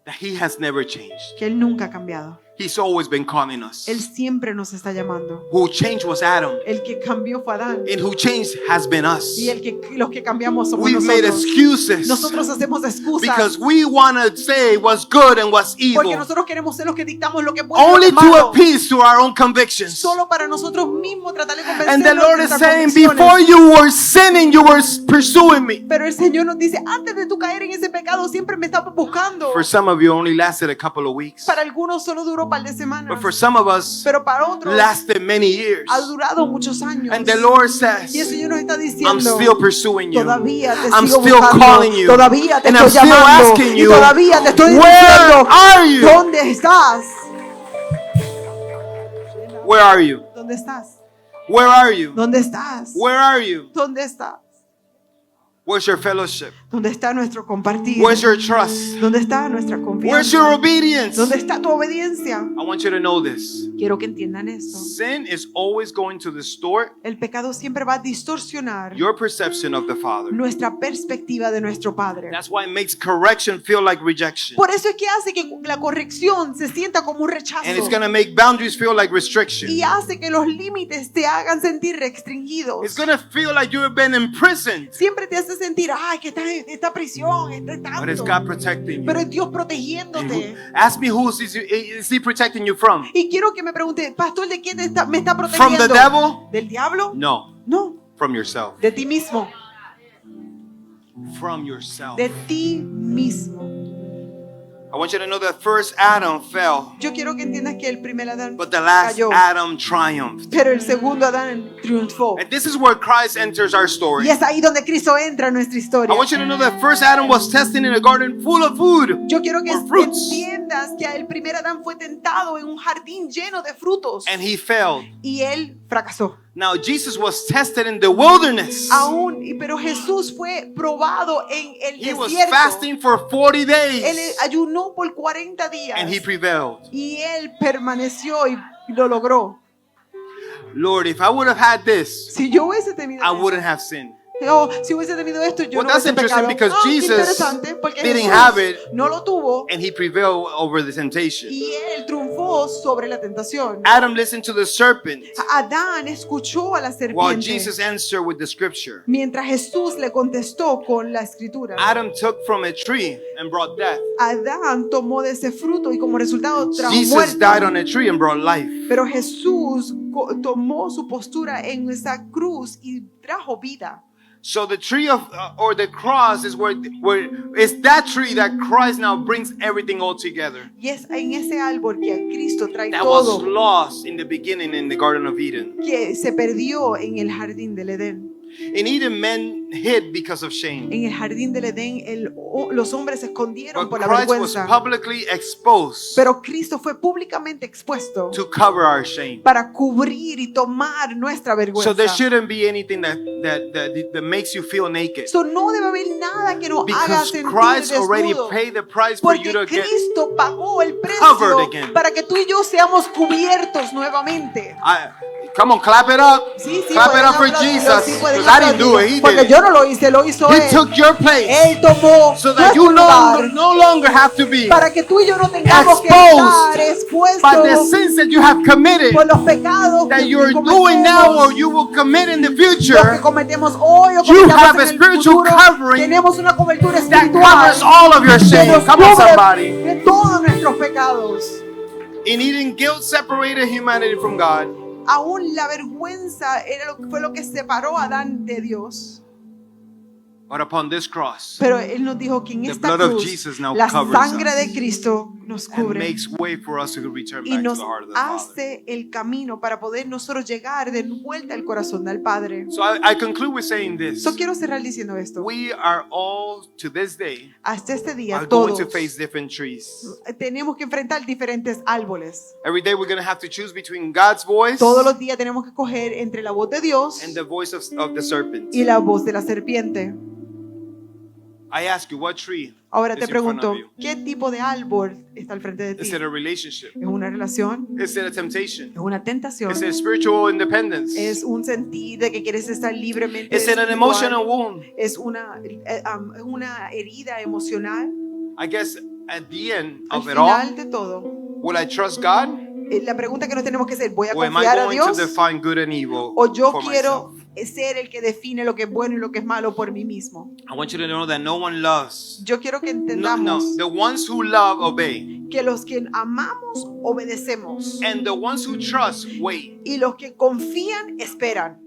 that He has never changed. que Él nunca ha cambiado. He's always been calling us. Él siempre nos está llamando. Who changed was Adam, El que cambió fue Adán. and who changed has been us. Y los que cambiamos somos We've made nosotros. excuses Nosotros hacemos excusas. because we want to say what's good and what's Porque evil, nosotros queremos ser los que dictamos lo que es bueno y lo only que es to malo. appease to our own convictions. Solo para nosotros mismos tratar de convencernos And the Lord de is nuestras saying, convicciones. before you were sinning, you were pursuing me. Pero el Señor nos dice, antes de tú caer en ese pecado, siempre me estabas buscando. For some of you, only lasted a couple of weeks. Para algunos solo duró un par de semanas. But for some of us, Pero para otros lasted many years. ha durado muchos años. And the Lord Y el says, Señor nos está I'm diciendo, still pursuing you. todavía te I'm sigo still buscando, calling you. todavía te And I'm estoy still llamando, asking y you, todavía te estoy where diciendo, are you? ¿dónde estás? Where are you? ¿Dónde estás? Where are you? ¿Dónde estás? Where are you? ¿Dónde estás? Where's your fellowship? ¿Dónde está nuestro compartir? Where's your trust? ¿Dónde está nuestra Where's your confianza? obedience? ¿Dónde está tu obediencia? I want you to know this. Quiero que entiendan esto. Sin is always going to distort El pecado siempre va a distorsionar your perception of the Father. nuestra perspectiva de nuestro Padre. That's why it makes correction feel like rejection. Por eso es que hace que la corrección se sienta como un rechazo. And it's going to make boundaries feel like restriction. Y hace que los límites te hagan sentir restringidos. It's going to feel like you've been imprisoned. Siempre te hace sentir, ay, que estás en esta prisión, estás But it's tanto. God protecting Pero you. es Dios And protegiéndote. ask me who is He protecting you from? Y quiero que me pregunte, pastor, ¿de quién me está From protegiendo? the devil? ¿Del diablo? No, No, from yourself. de ti mismo. From yourself. De ti mismo. I want you to know that first Adam fell, Yo quiero que entiendas que el primer Adán but the last cayó, Adam triumphed. pero el segundo Adán triunfó. And this is where Christ enters our story. Y es ahí donde Cristo entra en nuestra historia. I want you to know that first Adam was tested in a garden full of food. Yo quiero que or fruits. entiendas que el primer Adán fue tentado en un jardín lleno de frutos And he failed. y él fracasó. Now Jesus was tested in the wilderness. Pero Jesús fue probado en el He was desierto. fasting for 40 Él days. ayunó por 40 días And he prevailed. y él permaneció y lo logró. Lord, if I would have had this, Si yo hubiese tenido I eso, wouldn't have sinned. si hubiese tenido esto, yo Well, no that's hubiese interesting pecado. because Qué Jesus interesante, porque didn't Jesús have it. no lo tuvo And he prevailed over the temptation. y él triunfó sobre la tentación. Adam listened to the serpent Adán escuchó a la while serpiente Jesus answered with the scripture. mientras Jesús le contestó con la escritura. Adam took from a tree and brought death. Adán tomó de ese fruto y como resultado trajo Jesus muerte. died on a tree and brought life. Pero Jesús tomó su postura en esa cruz y trajo vida. So the tree of or the cross is where it's that tree that Christ now brings everything all together. Y es en ese árbol que Cristo trae That was todo, lost in the beginning in the Garden of Eden. que se perdió en el jardín del Edén. In Eden, men hid because of shame. En el jardín del Edén los hombres se escondieron But por la Christ was vergüenza. publicly exposed Pero Cristo fue públicamente expuesto to cover our shame. para cubrir y tomar nuestra vergüenza. So there shouldn't be anything that makes you feel naked. So, no debe haber nada que nos haga Because sentir Christ already desnudos. paid the price for you Porque to get. Cristo pagó el covered precio again. para que tú y yo seamos cubiertos nuevamente. Come on, clap it up. Sí, Clap it pueden up for aplaudir, Jesus. sí pueden Because I didn't do aplaudir. it. He Porque did yo it. no lo hice, lo hizo He Él. took your place Él tomó so that nuestro you lugar no longer have to be para que tú y yo no tengamos que exposed estar by the expuestos sins that you have committed, por los pecados that que you're cometemos, doing now or you will commit in the los que future, cometemos hoy o You cometamos have a en el spiritual futuro. covering Tenemos una cobertura that espiritual covers all of your que shame. nos Come on, cubre somebody. de todos nuestros pecados. In Eden, guilt separated humanity from God. Aún la vergüenza fue lo que separó a Adán de Dios. But upon this cross, Pero Él nos dijo que en The esta blood of cruz Jesus now la covers sangre us de Cristo nos and cubre makes way for us to return y back to nos the heart of the Father. hace el camino para poder nosotros llegar de vuelta al corazón del Padre. So I conclude with saying this. So quiero cerrar diciendo esto. We are all, to this day, Hasta este día are going todos to face different trees. tenemos que enfrentar diferentes árboles. Every day we're going to have to choose between God's voice Todos los días tenemos que escoger entre la voz de Dios and the voice of the serpent. y la voz de la serpiente. I ask you, what tree Ahora is te in front pregunto, of you? ¿qué tipo de árbol está al frente de ti? Is it a relationship? ¿Es una relación? Is it a temptation? ¿Es una tentación? Is it spiritual independence? ¿Es un sentir de que quieres estar libremente Is it an espiritual? emotional wound? ¿Es una herida emocional? I guess at the end Al of it all, final de todo, will I trust God la pregunta que nos tenemos que hacer, ¿voy a or am I confiar a going to Dios? define good and evil ¿O yo for quiero myself? ser el que define lo que es bueno y lo que es malo por mí mismo? I want you to know that no one loves. Yo quiero que No, entendamos the ones who love obey, que los que amamos obedecemos and the ones who trust wait. y los que confían esperan.